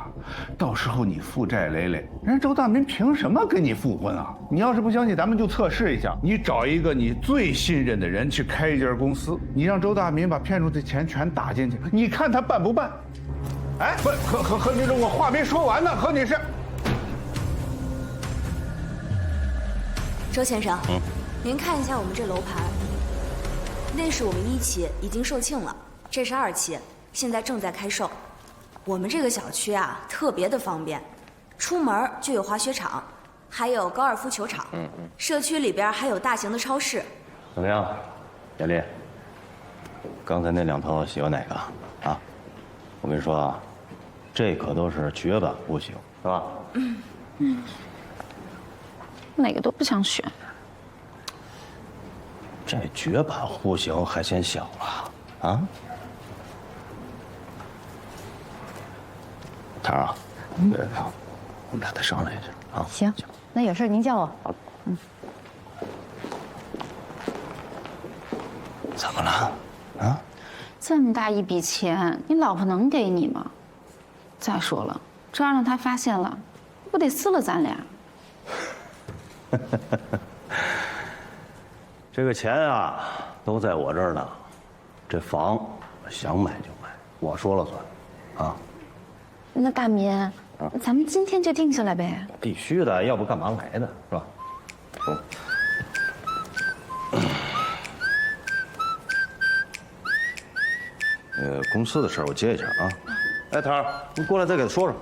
[SPEAKER 3] 到时候你负债累累，人周大民凭什么跟你复婚啊？你要是不相信，咱们就测试一下，你找一个你最信任的人去开一家公司，你让周大民把骗出的钱全打进去，你看他办不办？哎，不，何女士，我话没说完呢，何女士。
[SPEAKER 19] 周先生，您看一下我们这楼盘，那是我们1期，已经售罄了。这是2期，现在正在开售。我们这个小区啊，特别的方便，出门就有滑雪场，还有高尔夫球场。社区里边还有大型的超市。
[SPEAKER 18] 怎么样，雅丽？刚才那2套喜欢哪个啊？我跟你说啊，这可都是绝版户型，是吧？
[SPEAKER 15] 哪个都不想选。
[SPEAKER 18] 这绝版户型还嫌小了啊？唐儿啊，我们俩再商量一下啊。
[SPEAKER 9] 行，那有事您叫我。
[SPEAKER 18] 好。怎么了？啊？
[SPEAKER 15] 这么大一笔钱，你老婆能给你吗？再说了，这要让他发现了，不得撕了咱俩？
[SPEAKER 18] 这个钱啊，都在我这儿呢。这房我想买就买，我说了算，啊。
[SPEAKER 15] 那大民，咱们今天就定下来呗。
[SPEAKER 18] 必须的，要不干嘛来的，是吧？公司的事儿我接一下啊。哎，桃儿，你过来再给他说说。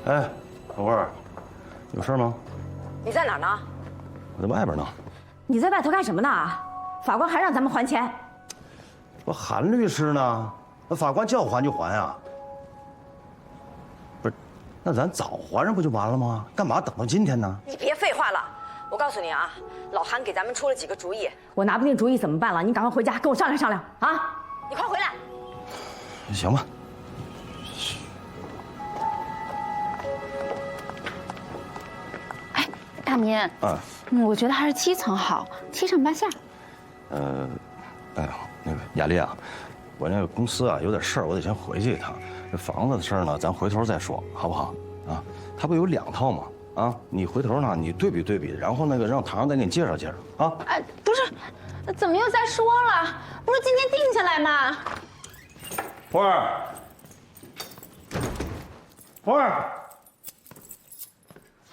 [SPEAKER 18] 哎，小慧儿，有事吗？
[SPEAKER 2] 你在哪儿呢？
[SPEAKER 18] 我在外边呢。
[SPEAKER 2] 你在外头干什么呢？法官还让咱们还钱。
[SPEAKER 18] 我韩律师呢？那法官叫还就还啊。不是，那咱早还上不就完了吗？干嘛等到今天呢？
[SPEAKER 2] 你别废话了，我告诉你啊，老韩给咱们出了几个主意，我拿不定主意怎么办了？你赶快回家跟我商量商量啊！你快回来。
[SPEAKER 18] 行吧。
[SPEAKER 15] 大民，我觉得还是7层好，7上8下。
[SPEAKER 18] 哎呦，那个雅丽啊，我那个公司啊有点事儿，我得先回去一趟。这房子的事儿呢，咱回头再说，好不好？啊，它不有2套吗？啊，你回头呢，你对比对比，然后那个让唐再给你介绍介绍啊。
[SPEAKER 15] 哎，不是，怎么又再说了？不是今天定下来吗？
[SPEAKER 14] 花儿，花儿。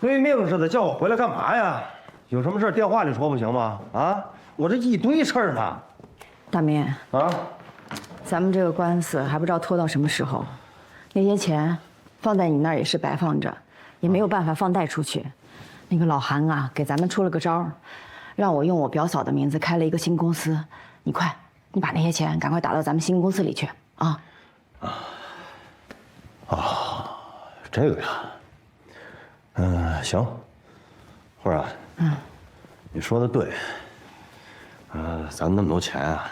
[SPEAKER 14] 催命似的叫我回来干嘛呀？有什么事电话里说不行吗？啊，我这一堆事儿呢。
[SPEAKER 2] 大民
[SPEAKER 14] 啊，
[SPEAKER 2] 咱们这个官司还不知道拖到什么时候，那些钱放在你那儿也是白放着，也没有办法放贷出去。那个老韩啊，给咱们出了个招，让我用我表嫂的名字开了一个新公司。你快，你把那些钱赶快打到咱们新公司里去啊！
[SPEAKER 18] 这个呀。行，慧儿啊，你说的对。咱那么多钱啊，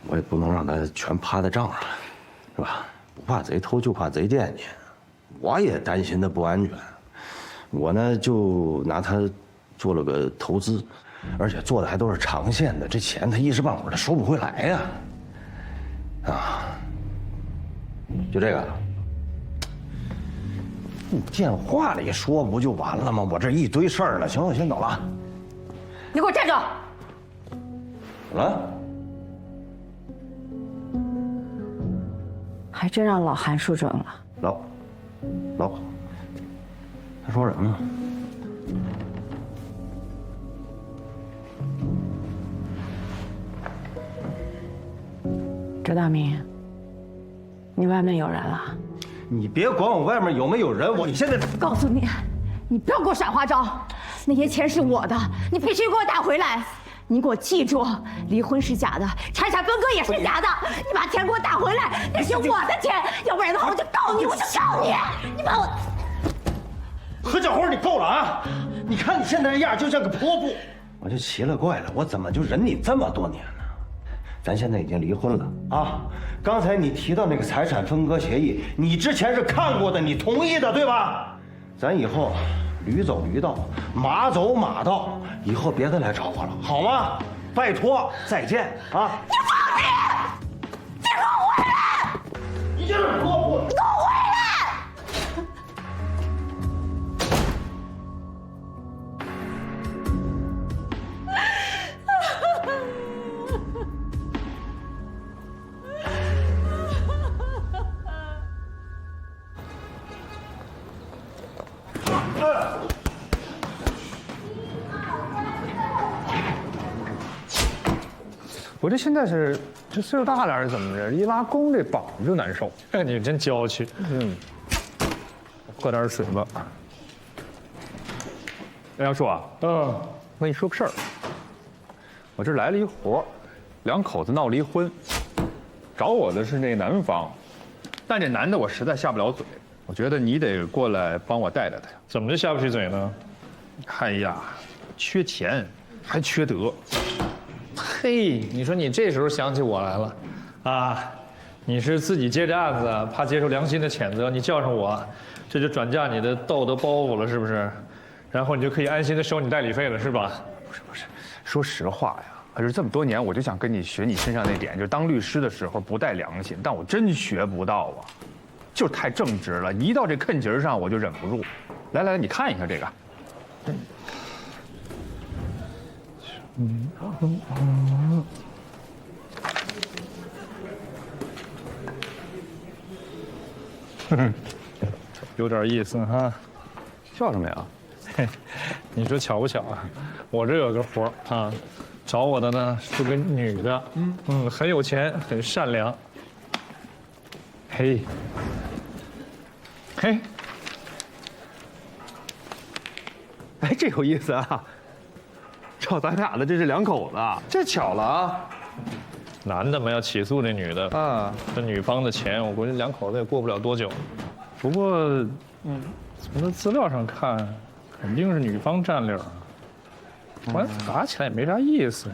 [SPEAKER 18] 我也不能让他全趴在账上了，是吧？不怕贼偷，就怕贼惦记。我也担心他不安全，我呢就拿他做了个投资，而且做的还都是长线的，这钱他一时半会儿他收不回来呀。就这个。你电话里说不就完了吗？我这一堆事儿呢。行，我先走了。
[SPEAKER 2] 你给我站住！
[SPEAKER 18] 怎么了？
[SPEAKER 2] 还真让老韩说准了。
[SPEAKER 18] 老，他说什么呢？
[SPEAKER 2] 周大明，你外面有人了。
[SPEAKER 14] 你别管我外面有没有人，你现在
[SPEAKER 2] 告诉你，你不要给我耍花招，那些钱是我的，你必须给我打回来。你给我记住，离婚是假的，财产分割也是假的。你把钱给我打回来，那是我的钱，要不然的话我就告你，我就告你。你把我，
[SPEAKER 14] 何小花，你够了啊！你看你现在这样，就像个泼妇。我就奇了怪了，我怎么就忍你这么多年呢？咱现在已经离婚了啊！刚才你提到那个财产分割协议，你之前是看过的，你同意的，对吧？咱以后驴走驴道，马走马道，以后别再来找我了，好吗？拜托，再见啊！
[SPEAKER 7] 你放屁！你给我回来！
[SPEAKER 14] 你就是给我
[SPEAKER 7] 你给我回来！
[SPEAKER 17] 我这现在是这岁数大了还是怎么着？一拉弓这膀子就难受。哎，你真娇气。喝点水吧。哎，杨叔啊，我跟你说个事儿。我这来了一活，两口子闹离婚，找我的是那男方，但这男的我实在下不了嘴，我觉得你得过来帮我带带他。怎么就下不去嘴呢？哎呀，缺钱，还缺德。嘿，你说你这时候想起我来了，啊，你是自己接着案子，怕接受良心的谴责，你叫上我，这就转嫁你的道德包袱了，是不是？然后你就可以安心的收你代理费了，是吧？不是，说实话呀，可是这么多年，我就想跟你学你身上那点，就是当律师的时候不带良心，但我真学不到啊，就是太正直了，一到这坑节上我就忍不住。来来，你看一下这个。有点意思哈。笑什么呀？你说巧不巧啊？我这有个活啊，找我的呢是个女的，很有钱，很善良。嘿，嘿，哎，这有意思啊！找咱俩的这是两口子，这巧了啊！男的嘛要起诉这女的啊，这女方的钱，我估计两口子也过不了多久。不过，从这资料上看，肯定是女方占理儿，完打起来也没啥意思。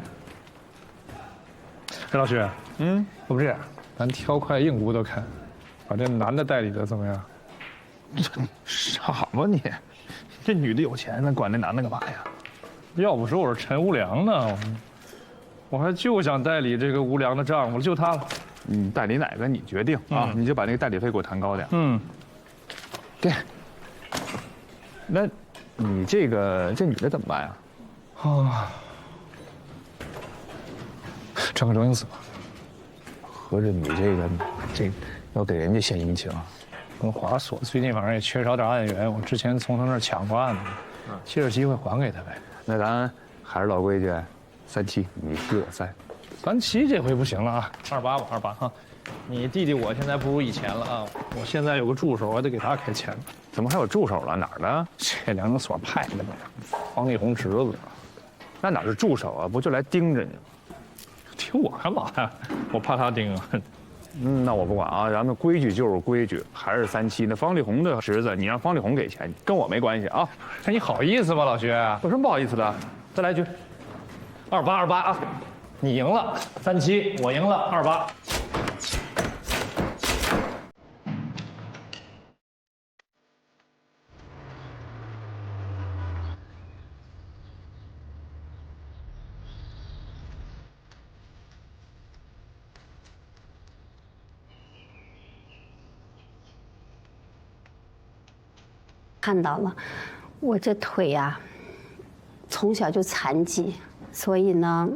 [SPEAKER 17] 陈老师，要不这样，咱挑块硬骨头看，把这男的代理的怎么样？傻吧你？这女的有钱，那管那男的干嘛呀？要不说我是陈无良呢，我还就想代理这个无良的丈夫，就他了。代理哪个你决定啊？你就把那个代理费给我谈高点。对。那，你这女的怎么办呀？整个周英死吧。合着你这要给人家献殷勤啊？跟华所最近反正也缺少点案源，我之前从他那儿抢过案子，借着机会还给他呗。那咱还是老规矩，37，你给我3，37这回不行了啊，28吧，28哈。你弟弟我现在不如以前了啊，我现在有个助手，我还得给他开钱。怎么还有助手了？哪儿的？这两所派的嘛，方力宏侄子。那哪是助手啊？不就来盯着你吗？盯我干嘛呀？我怕他盯啊。那我不管啊，咱们规矩就是规矩，还是37。那方力宏的侄子，你让方力宏给钱，跟我没关系啊。那你好意思吗，老薛？有什么不好意思的？再来一局，28啊！你赢了，37，我赢了28。
[SPEAKER 20] 看到了，我这腿呀，从小就残疾，所以呢，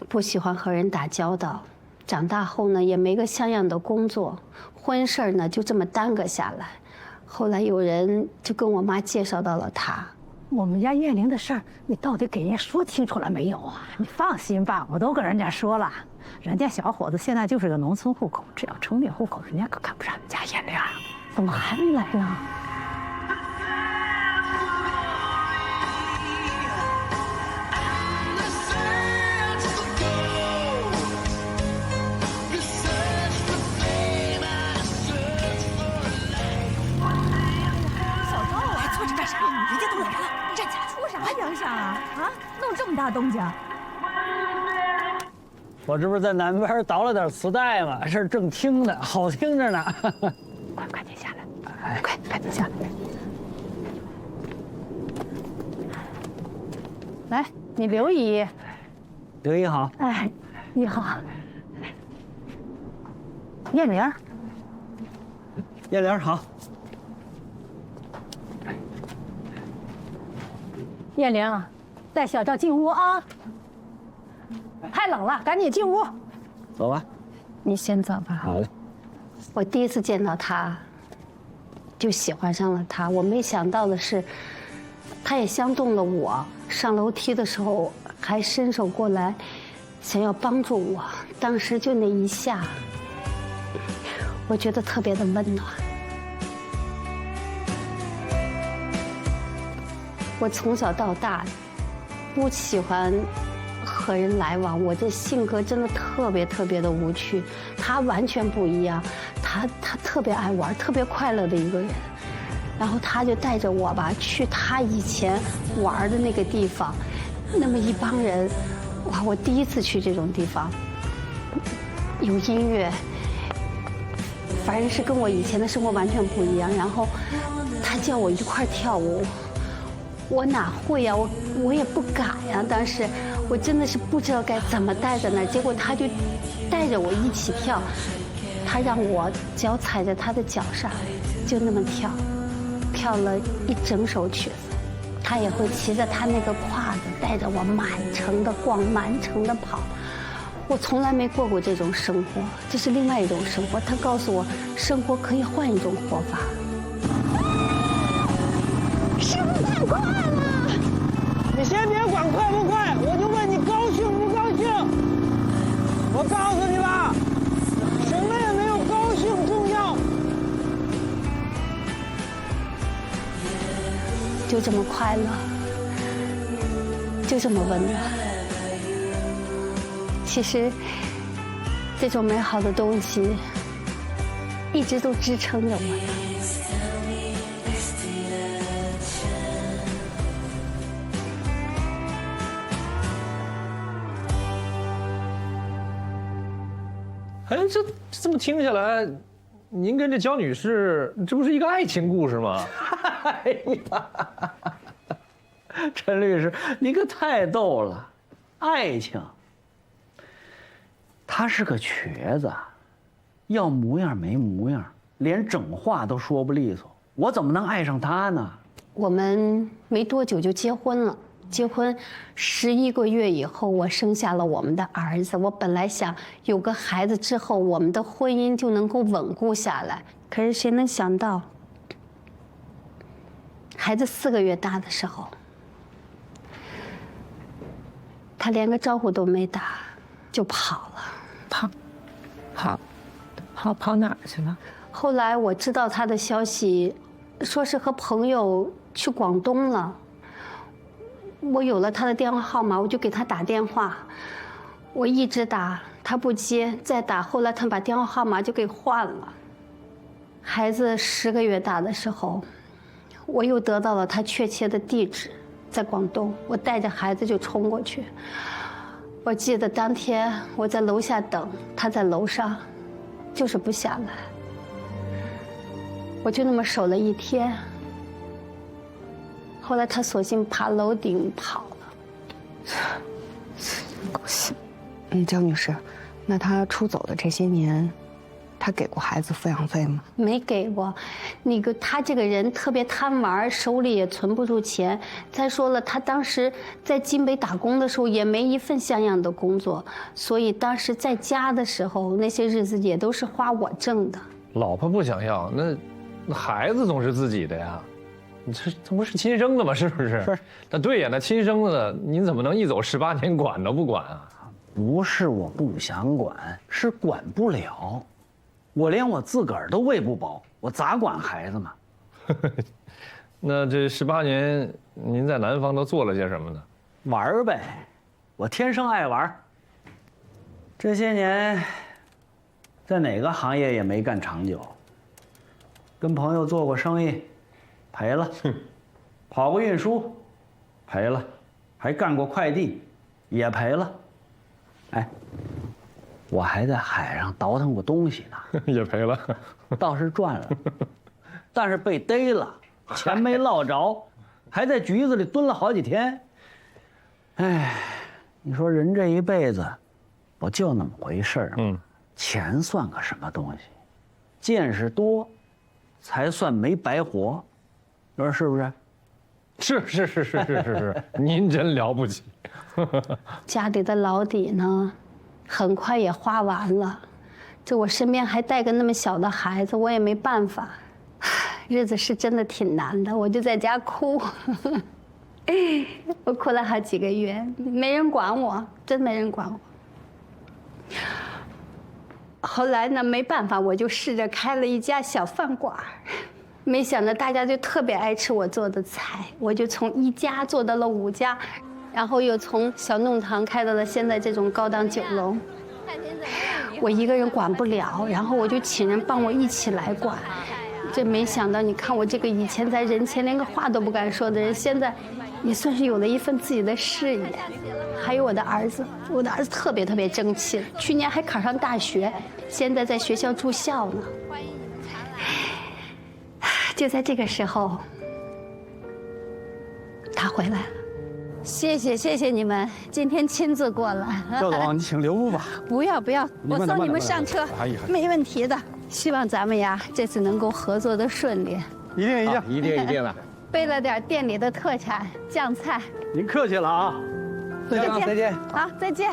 [SPEAKER 20] 不喜欢和人打交道。长大后呢，也没个像样的工作，婚事儿呢就这么耽搁下来。后来有人就跟我妈介绍到了他。
[SPEAKER 21] 我们家燕玲的事儿，你到底给人家说清楚了没有啊？你放心吧，我都跟人家说了，人家小伙子现在就是个农村户口，只要城里户口，人家可看不上你家燕玲。怎么还没来呢？弄这么大动静！
[SPEAKER 22] 我这不是在南边倒了点磁带吗？是正听呢，好听着呢。
[SPEAKER 21] 快停下来！快停下来！来，你刘姨。
[SPEAKER 22] 刘姨好。
[SPEAKER 21] 哎，你好。燕玲。
[SPEAKER 22] 燕玲好。
[SPEAKER 21] 燕玲，带小赵进屋啊。太冷了，赶紧进屋。
[SPEAKER 22] 走吧。
[SPEAKER 20] 你先走吧。
[SPEAKER 22] 好嘞。
[SPEAKER 20] 我第一次见到他，就喜欢上了他。我没想到的是，他也相中了我。上楼梯的时候还伸手过来，想要帮助我。当时就那一下，我觉得特别的温暖。我从小到大不喜欢和人来往，我这性格真的特别的无趣。他完全不一样，他特别爱玩，特别快乐的一个人。然后他就带着我吧，去他以前玩的那个地方，那么一帮人，哇！我第一次去这种地方，有音乐，反正是跟我以前的生活完全不一样。然后他叫我一块跳舞，我哪会呀？我也不敢呀。当时我真的是不知道该怎么待在那儿，结果他就带着我一起跳，他让我脚踩在他的脚上，就那么跳。跳了一整首曲子，他也会骑着他那个胯子，带着我满城的逛，满城的跑。我从来没过过这种生活，这是另外一种生活。他告诉我，生活可以换一种活法。
[SPEAKER 22] 圣诞快乐！你先别管快不快，我就问你高兴不高兴。我告诉你吧，什么也没有高兴重要。
[SPEAKER 20] 就这么快乐，就这么温暖。其实，这种美好的东西一直都支撑着我。
[SPEAKER 17] 哎，这么听下来，您跟这焦女士，这不是一个爱情故事吗？
[SPEAKER 22] 哎呀，陈律师，你可太逗了！爱情，他是个瘸子，要模样没模样，连整话都说不利索，我怎么能爱上他呢？
[SPEAKER 20] 我们没多久就结婚了。结婚11个月以后，我生下了我们的儿子。我本来想有个孩子之后，我们的婚姻就能够稳固下来。可是谁能想到，孩子4个月大的时候，他连个招呼都没打，就跑了。
[SPEAKER 10] 跑哪儿去了？
[SPEAKER 20] 后来我知道他的消息，说是和朋友去广东了。我有了他的电话号码，我就给他打电话。我一直打，他不接，再打。后来他把电话号码就给换了。孩子10个月大的时候，我又得到了他确切的地址，在广东。我带着孩子就冲过去。我记得当天我在楼下等，他在楼上，就是不下来。我就那么守了1天。后来他索性爬楼顶跑了。
[SPEAKER 6] 狗血！焦女士，那他出走的这些年，他给过孩子抚养费吗？
[SPEAKER 20] 没给过。他这个人特别贪玩，手里也存不住钱。再说了，他当时在金北打工的时候也没一份像样的工作，所以当时在家的时候，那些日子也都是花我挣的。
[SPEAKER 17] 老婆不想要，那孩子总是自己的呀。这不是亲生的吗？是不是？是。那对呀，那亲生的，您怎么能一走18年管都不管啊？
[SPEAKER 22] 不是我不想管，是管不了。我连我自个儿都喂不饱，我咋管孩子嘛？
[SPEAKER 17] 那这18年，您在南方都做了些什么呢？
[SPEAKER 22] 玩呗，我天生爱玩。这些年，在哪个行业也没干长久。跟朋友做过生意。赔了，跑过运输，赔了，还干过快递，也赔了。哎，我还在海上倒腾过东西呢，
[SPEAKER 17] 也赔了，
[SPEAKER 22] 倒是赚了，但是被逮了，钱没落着，还在局子里蹲了好几天。哎，你说人这一辈子，不就那么回事儿？钱算个什么东西？见识多，才算没白活。你说是不是？
[SPEAKER 17] 是，您真了不起。
[SPEAKER 20] 家里的老底呢，很快也花完了。这我身边还带个那么小的孩子，我也没办法。日子是真的挺难的，我就在家哭。我哭了好几个月，没人管我，真没人管我。后来呢，没办法，我就试着开了一家小饭馆。没想到大家就特别爱吃我做的菜，我就从1家做到了5家，然后又从小弄堂开到了现在这种高档酒楼。我一个人管不了，然后我就请人帮我一起来管。这没想到，你看我这个以前在人前连个话都不敢说的人，现在也算是有了一份自己的事业。还有我的儿子，我的儿子特别争气，去年还考上大学，现在在学校住校呢。就在这个时候，他回来了。谢谢你们，今天亲自过来。
[SPEAKER 12] 赵总，你请留步吧。
[SPEAKER 20] 不要，我送你们上车，没问题的。希望咱们呀这次能够合作的顺利。
[SPEAKER 12] 一定的。
[SPEAKER 20] 备了点店里的特产酱菜。
[SPEAKER 22] 您客气了啊。
[SPEAKER 12] 再见。
[SPEAKER 20] 好，再见。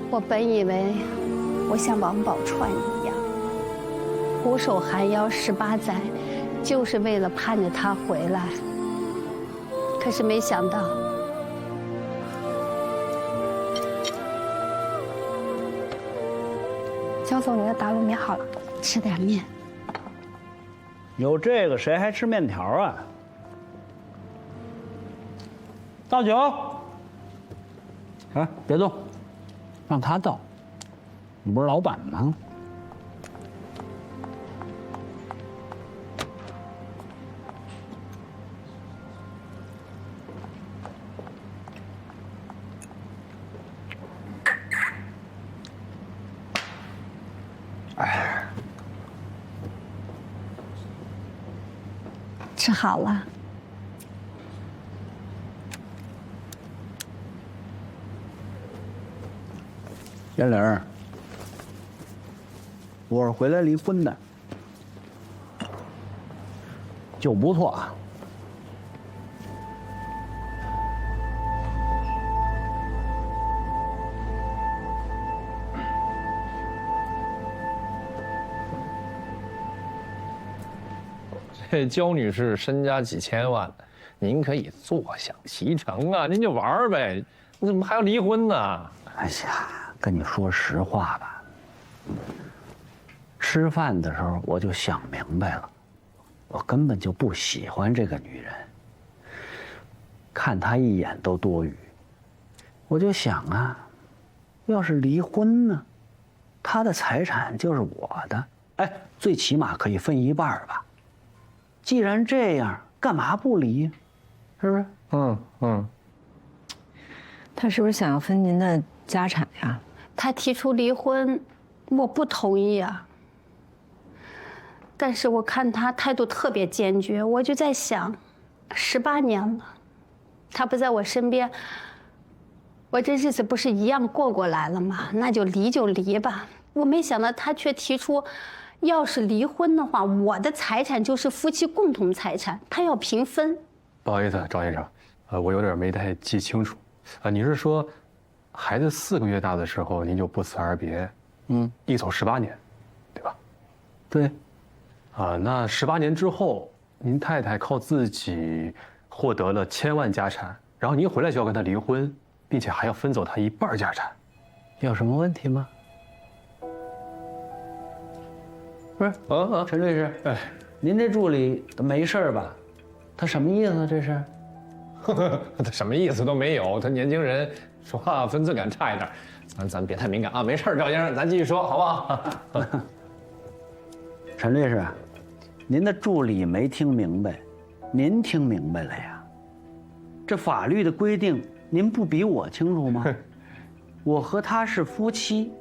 [SPEAKER 20] 我本以为我像王宝钏一样，苦守寒窑18载，就是为了盼着他回来。可是没想到，
[SPEAKER 5] 江总，你的打卤面好了，
[SPEAKER 20] 吃点面。
[SPEAKER 22] 有这个谁还吃面条啊？倒酒。哎，别动。让他倒，你不是老板吗？
[SPEAKER 20] 哎，吃好了。
[SPEAKER 22] 燕玲，我是回来离婚的，就不错啊。
[SPEAKER 17] 这焦女士身家几千万，您可以坐享其成啊，您就玩呗，你怎么还要离婚呢？
[SPEAKER 22] 哎呀，跟你说实话吧，吃饭的时候我就想明白了，我根本就不喜欢这个女人，看她一眼都多余。我就想啊，要是离婚呢，她的财产就是我的，哎，最起码可以分1半吧。既然这样，干嘛不离？是不是？
[SPEAKER 10] 他是不是想要分您的家产呀？
[SPEAKER 20] 他提出离婚，我不同意啊。但是我看他态度特别坚决，我就在想，18年了，他不在我身边，我这日子不是一样过来了吗？那就离就离吧。我没想到他却提出，要是离婚的话，我的财产就是夫妻共同财产，他要平分。
[SPEAKER 8] 不好意思，赵先生，我有点没太记清楚，你是说，孩子4个月大的时候您就不辞而别，一走18年，对吧？
[SPEAKER 22] 对。
[SPEAKER 8] 那18年之后，您太太靠自己获得了1000万家产，然后您回来就要跟她离婚，并且还要分走她1半家产，
[SPEAKER 22] 有什么问题吗？不是，陈律师，哎，您这助理没事吧？他什么意思？这是？
[SPEAKER 17] 他什么意思都没有。他年轻人说话分寸感差一点，咱别太敏感啊。没事，赵先生，咱继续说，好不好？
[SPEAKER 22] 陈律师，您的助理没听明白，您听明白了呀？这法律的规定，您不比我清楚吗？我和他是夫妻，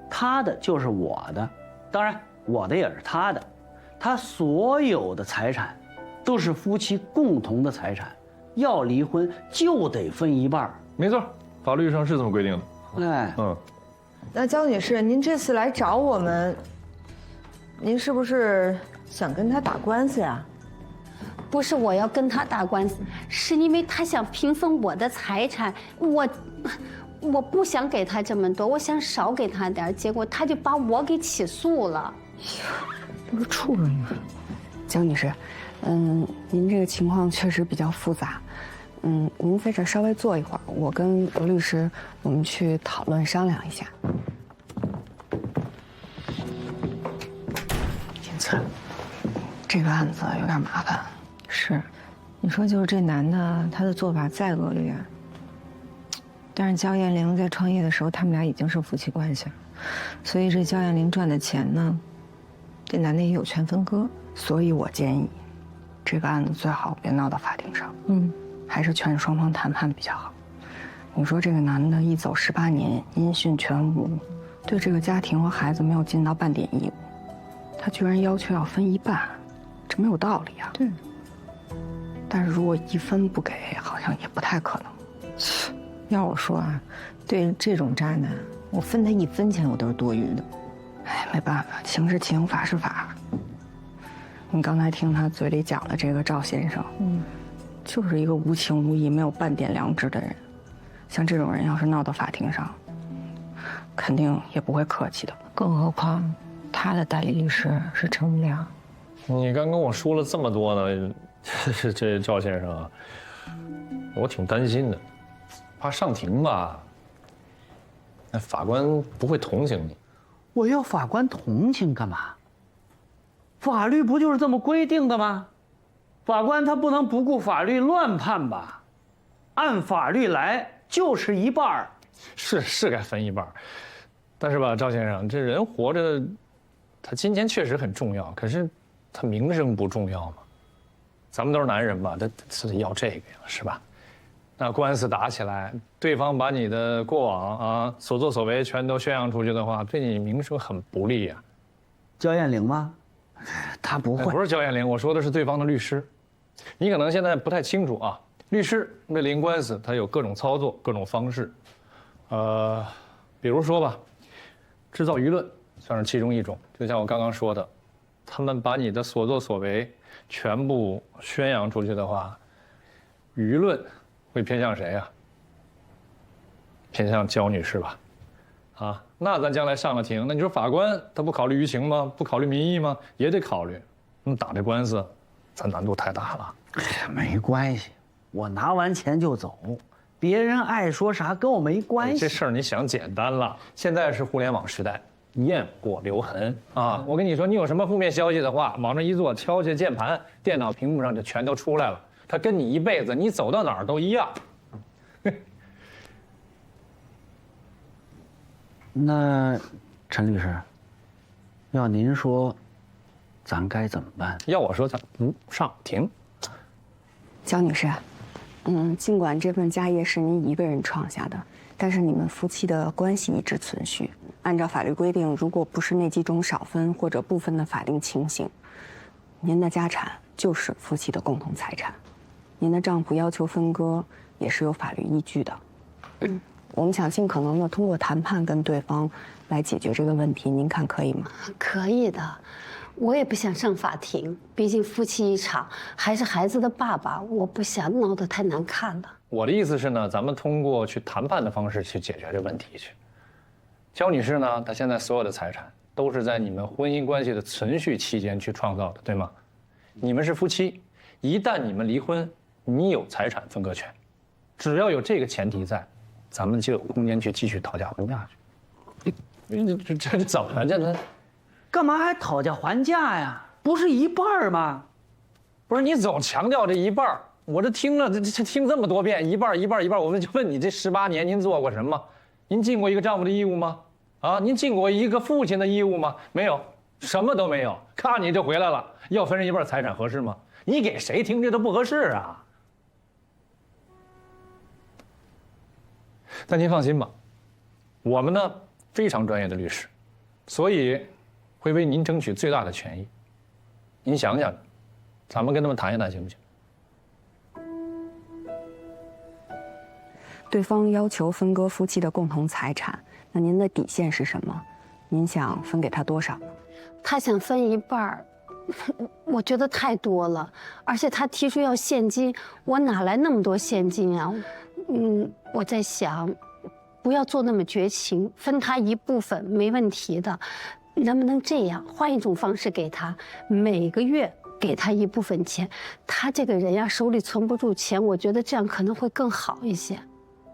[SPEAKER 22] 他的就是我的，当然我的也是他的，他所有的财产都是夫妻共同的财产，要离婚就得分一半。
[SPEAKER 17] 没错，法律上是这么规定的。
[SPEAKER 22] 哎，
[SPEAKER 13] 那焦女士，您这次来找我们，您是不是想跟他打官司呀？
[SPEAKER 20] 不是我要跟他打官司，是因为他想平分我的财产，我不想给他这么多，我想少给他点，结果他就把我给起诉了。
[SPEAKER 6] 这不是处人吗？焦女士，您这个情况确实比较复杂，您在这稍微坐一会儿，我跟罗律师我们去讨论商量一下。
[SPEAKER 2] 天才，
[SPEAKER 6] 这个案子有点麻烦。
[SPEAKER 2] 是，你说就是这男的，他的做法再恶劣，但是焦艳玲在创业的时候，他们俩已经是夫妻关系了，所以这焦艳玲赚的钱呢，这男的也有权分割。
[SPEAKER 6] 所以我建议，这个案子最好别闹到法庭上，还是劝双方谈判比较好。你说这个男的一走18年，音讯全无，对这个家庭和孩子没有尽到半点义务，他居然要求要分一半，这没有道理啊。
[SPEAKER 2] 对。
[SPEAKER 6] 但是如果一分不给，好像也不太可能。
[SPEAKER 2] 要我说啊，对这种渣男，我分他1分钱我都是多余的。
[SPEAKER 6] 哎，没办法，情是情，法是法。你刚才听他嘴里讲的这个赵先生，就是一个无情无义、没有半点良知的人。像这种人要是闹到法庭上，肯定也不会客气的。
[SPEAKER 2] 更何况他的代理律师是程无良。
[SPEAKER 17] 你刚跟我说了这么多呢，这赵先生啊，我挺担心的，怕上庭吧，那法官不会同情你。
[SPEAKER 22] 我要法官同情干嘛？法律不就是这么规定的吗？法官他不能不顾法律乱判吧？按法律来就是一半儿。
[SPEAKER 17] 是该分一半儿，但是吧，赵先生，这人活着，他金钱确实很重要，可是他名声不重要吗？咱们都是男人吧，他是要这个呀，是吧？那官司打起来，对方把你的过往啊、所作所为全都宣扬出去的话，对你名声很不利呀。
[SPEAKER 22] 焦艳玲吗？他不会，
[SPEAKER 17] 不是焦艳玲，我说的是对方的律师。你可能现在不太清楚啊，律师为了赢官司，他有各种操作、各种方式。比如说吧，制造舆论算是其中一种。就像我刚刚说的，他们把你的所作所为全部宣扬出去的话，舆论会偏向谁啊？偏向焦女士吧？啊，那咱将来上了庭，那你说法官他不考虑舆情吗？不考虑民意吗？也得考虑。那打这官司，咱难度太大了。
[SPEAKER 22] 哎呀，没关系，我拿完钱就走，别人爱说啥跟我没关系。
[SPEAKER 17] 这事儿你想简单了，现在是互联网时代，雁过留痕啊！我跟你说，你有什么负面消息的话，往那一坐，敲下键盘，电脑屏幕上就全都出来了。他跟你一辈子，你走到哪儿都一样。
[SPEAKER 22] 那，陈律师，要您说，咱该怎么办？
[SPEAKER 17] 要我说，咱不上庭。
[SPEAKER 6] 焦女士，尽管这份家业是您一个人创下的，但是你们夫妻的关系一直存续。按照法律规定，如果不是那几种少分或者部分的法定情形，您的家产就是夫妻的共同财产。您的丈夫要求分割也是有法律依据的。我们想尽可能的通过谈判跟对方来解决这个问题，您看可以吗？
[SPEAKER 20] 可以的，我也不想上法庭，毕竟夫妻一场，还是孩子的爸爸，我不想闹得太难看了。
[SPEAKER 17] 我的意思是呢，咱们通过去谈判的方式去解决这问题去。焦女士呢，她现在所有的财产都是在你们婚姻关系的存续期间去创造的，对吗？你们是夫妻，一旦你们离婚，你有财产分割权，只要有这个前提在，咱们就有空间去继续讨价还价去。这怎么了？这
[SPEAKER 22] 干嘛还讨价还价呀？不是一半吗？
[SPEAKER 17] 不是你总强调这一半，我这听了这听这么多遍，一半，我们就问你，这18年您做过什么？您尽过一个丈夫的义务吗？啊，您尽过一个父亲的义务吗？没有，什么都没有。看你就回来了，要分人一半财产合适吗？你给谁听这都不合适啊。但您放心吧，我们呢非常专业的律师，所以会为您争取最大的权益。您想想，咱们跟他们谈一谈行不行？
[SPEAKER 6] 对方要求分割夫妻的共同财产，那您的底线是什么？您想分给他多少？
[SPEAKER 20] 他想分一半儿，我觉得太多了，而且他提出要现金，我哪来那么多现金啊？我在想，不要做那么绝情，分他一部分没问题的，能不能这样，换一种方式给他，每个月给他一部分钱？他这个人呀，手里存不住钱，我觉得这样可能会更好一些。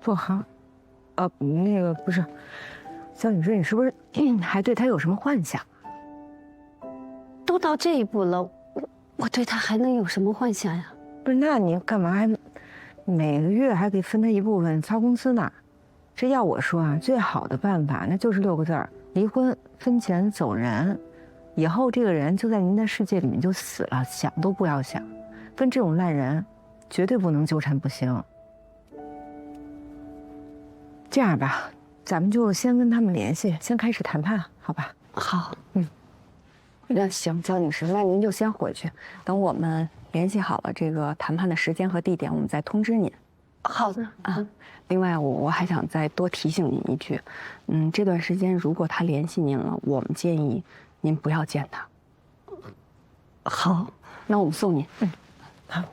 [SPEAKER 2] 不好，那个不是，肖女士，你是不是还对他有什么幻想？
[SPEAKER 20] 都到这一步了，我对他还能有什么幻想呀？
[SPEAKER 2] 不是，那你干嘛还每个月还得分他一部分操公司呢？这要我说啊，最好的办法那就是6个字儿：离婚、分钱、走人。以后这个人就在您的世界里面就死了，想都不要想。跟这种烂人，绝对不能纠缠不清。这样吧，咱们就先跟他们联系，先开始谈判，好吧？
[SPEAKER 6] 好，那行，焦女士，那您就先回去，等我们联系好了这个谈判的时间和地点，我们再通知您。
[SPEAKER 20] 好的
[SPEAKER 6] 啊。另外，我还想再多提醒您一句，这段时间如果他联系您了，我们建议您不要见他。好，那我们送您。
[SPEAKER 2] 好。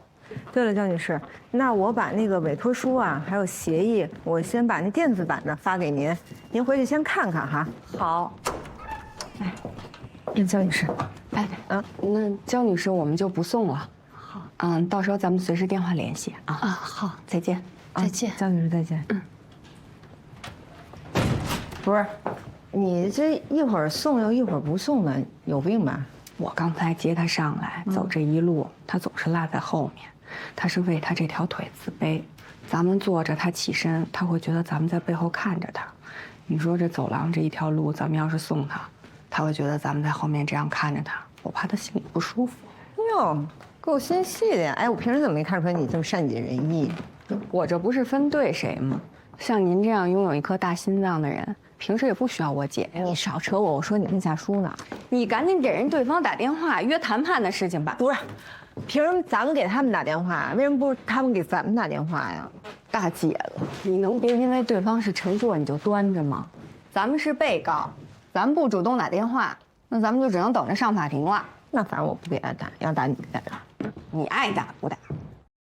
[SPEAKER 2] 对了，焦女士，那我把那个委托书啊，还有协议，我先把那电子版的发给您，您回去先看看哈。
[SPEAKER 6] 好。
[SPEAKER 2] 焦女士，
[SPEAKER 6] 那焦女士我们就不送了。好。到时候咱们随时电话联系啊。
[SPEAKER 20] 好，
[SPEAKER 6] 再见。
[SPEAKER 20] 再见，
[SPEAKER 2] 焦女士，再见。不是，你这一会儿送又一会儿不送的，有病吧？
[SPEAKER 6] 我刚才接他上来，走这一路，他总是落在后面。他是为他这条腿自卑。咱们坐着，他起身，他会觉得咱们在背后看着他。你说这走廊这一条路，咱们要是送他，他会觉得咱们在后面这样看着他，我怕他心里不舒服。
[SPEAKER 2] 哟，够心细的呀！哎，我平时怎么没看出来你这么善解人意？
[SPEAKER 6] 我这不是分对谁吗？像您这样拥有一颗大心脏的人，平时也不需要我解呀。
[SPEAKER 2] 你少扯我，我说你跟夏叔呢。
[SPEAKER 6] 你赶紧给对方打电话约谈判的事情吧。
[SPEAKER 2] 不是，凭什么咱们给他们打电话？为什么不是他们给咱们打电话呀？
[SPEAKER 6] 大姐了，你能别因为对方是陈硕你就端着吗？咱们是被告，咱们不主动打电话，那咱们就只能等着上法庭了。
[SPEAKER 2] 那反正我不给他打，要打你给他打。
[SPEAKER 6] 你爱打不打？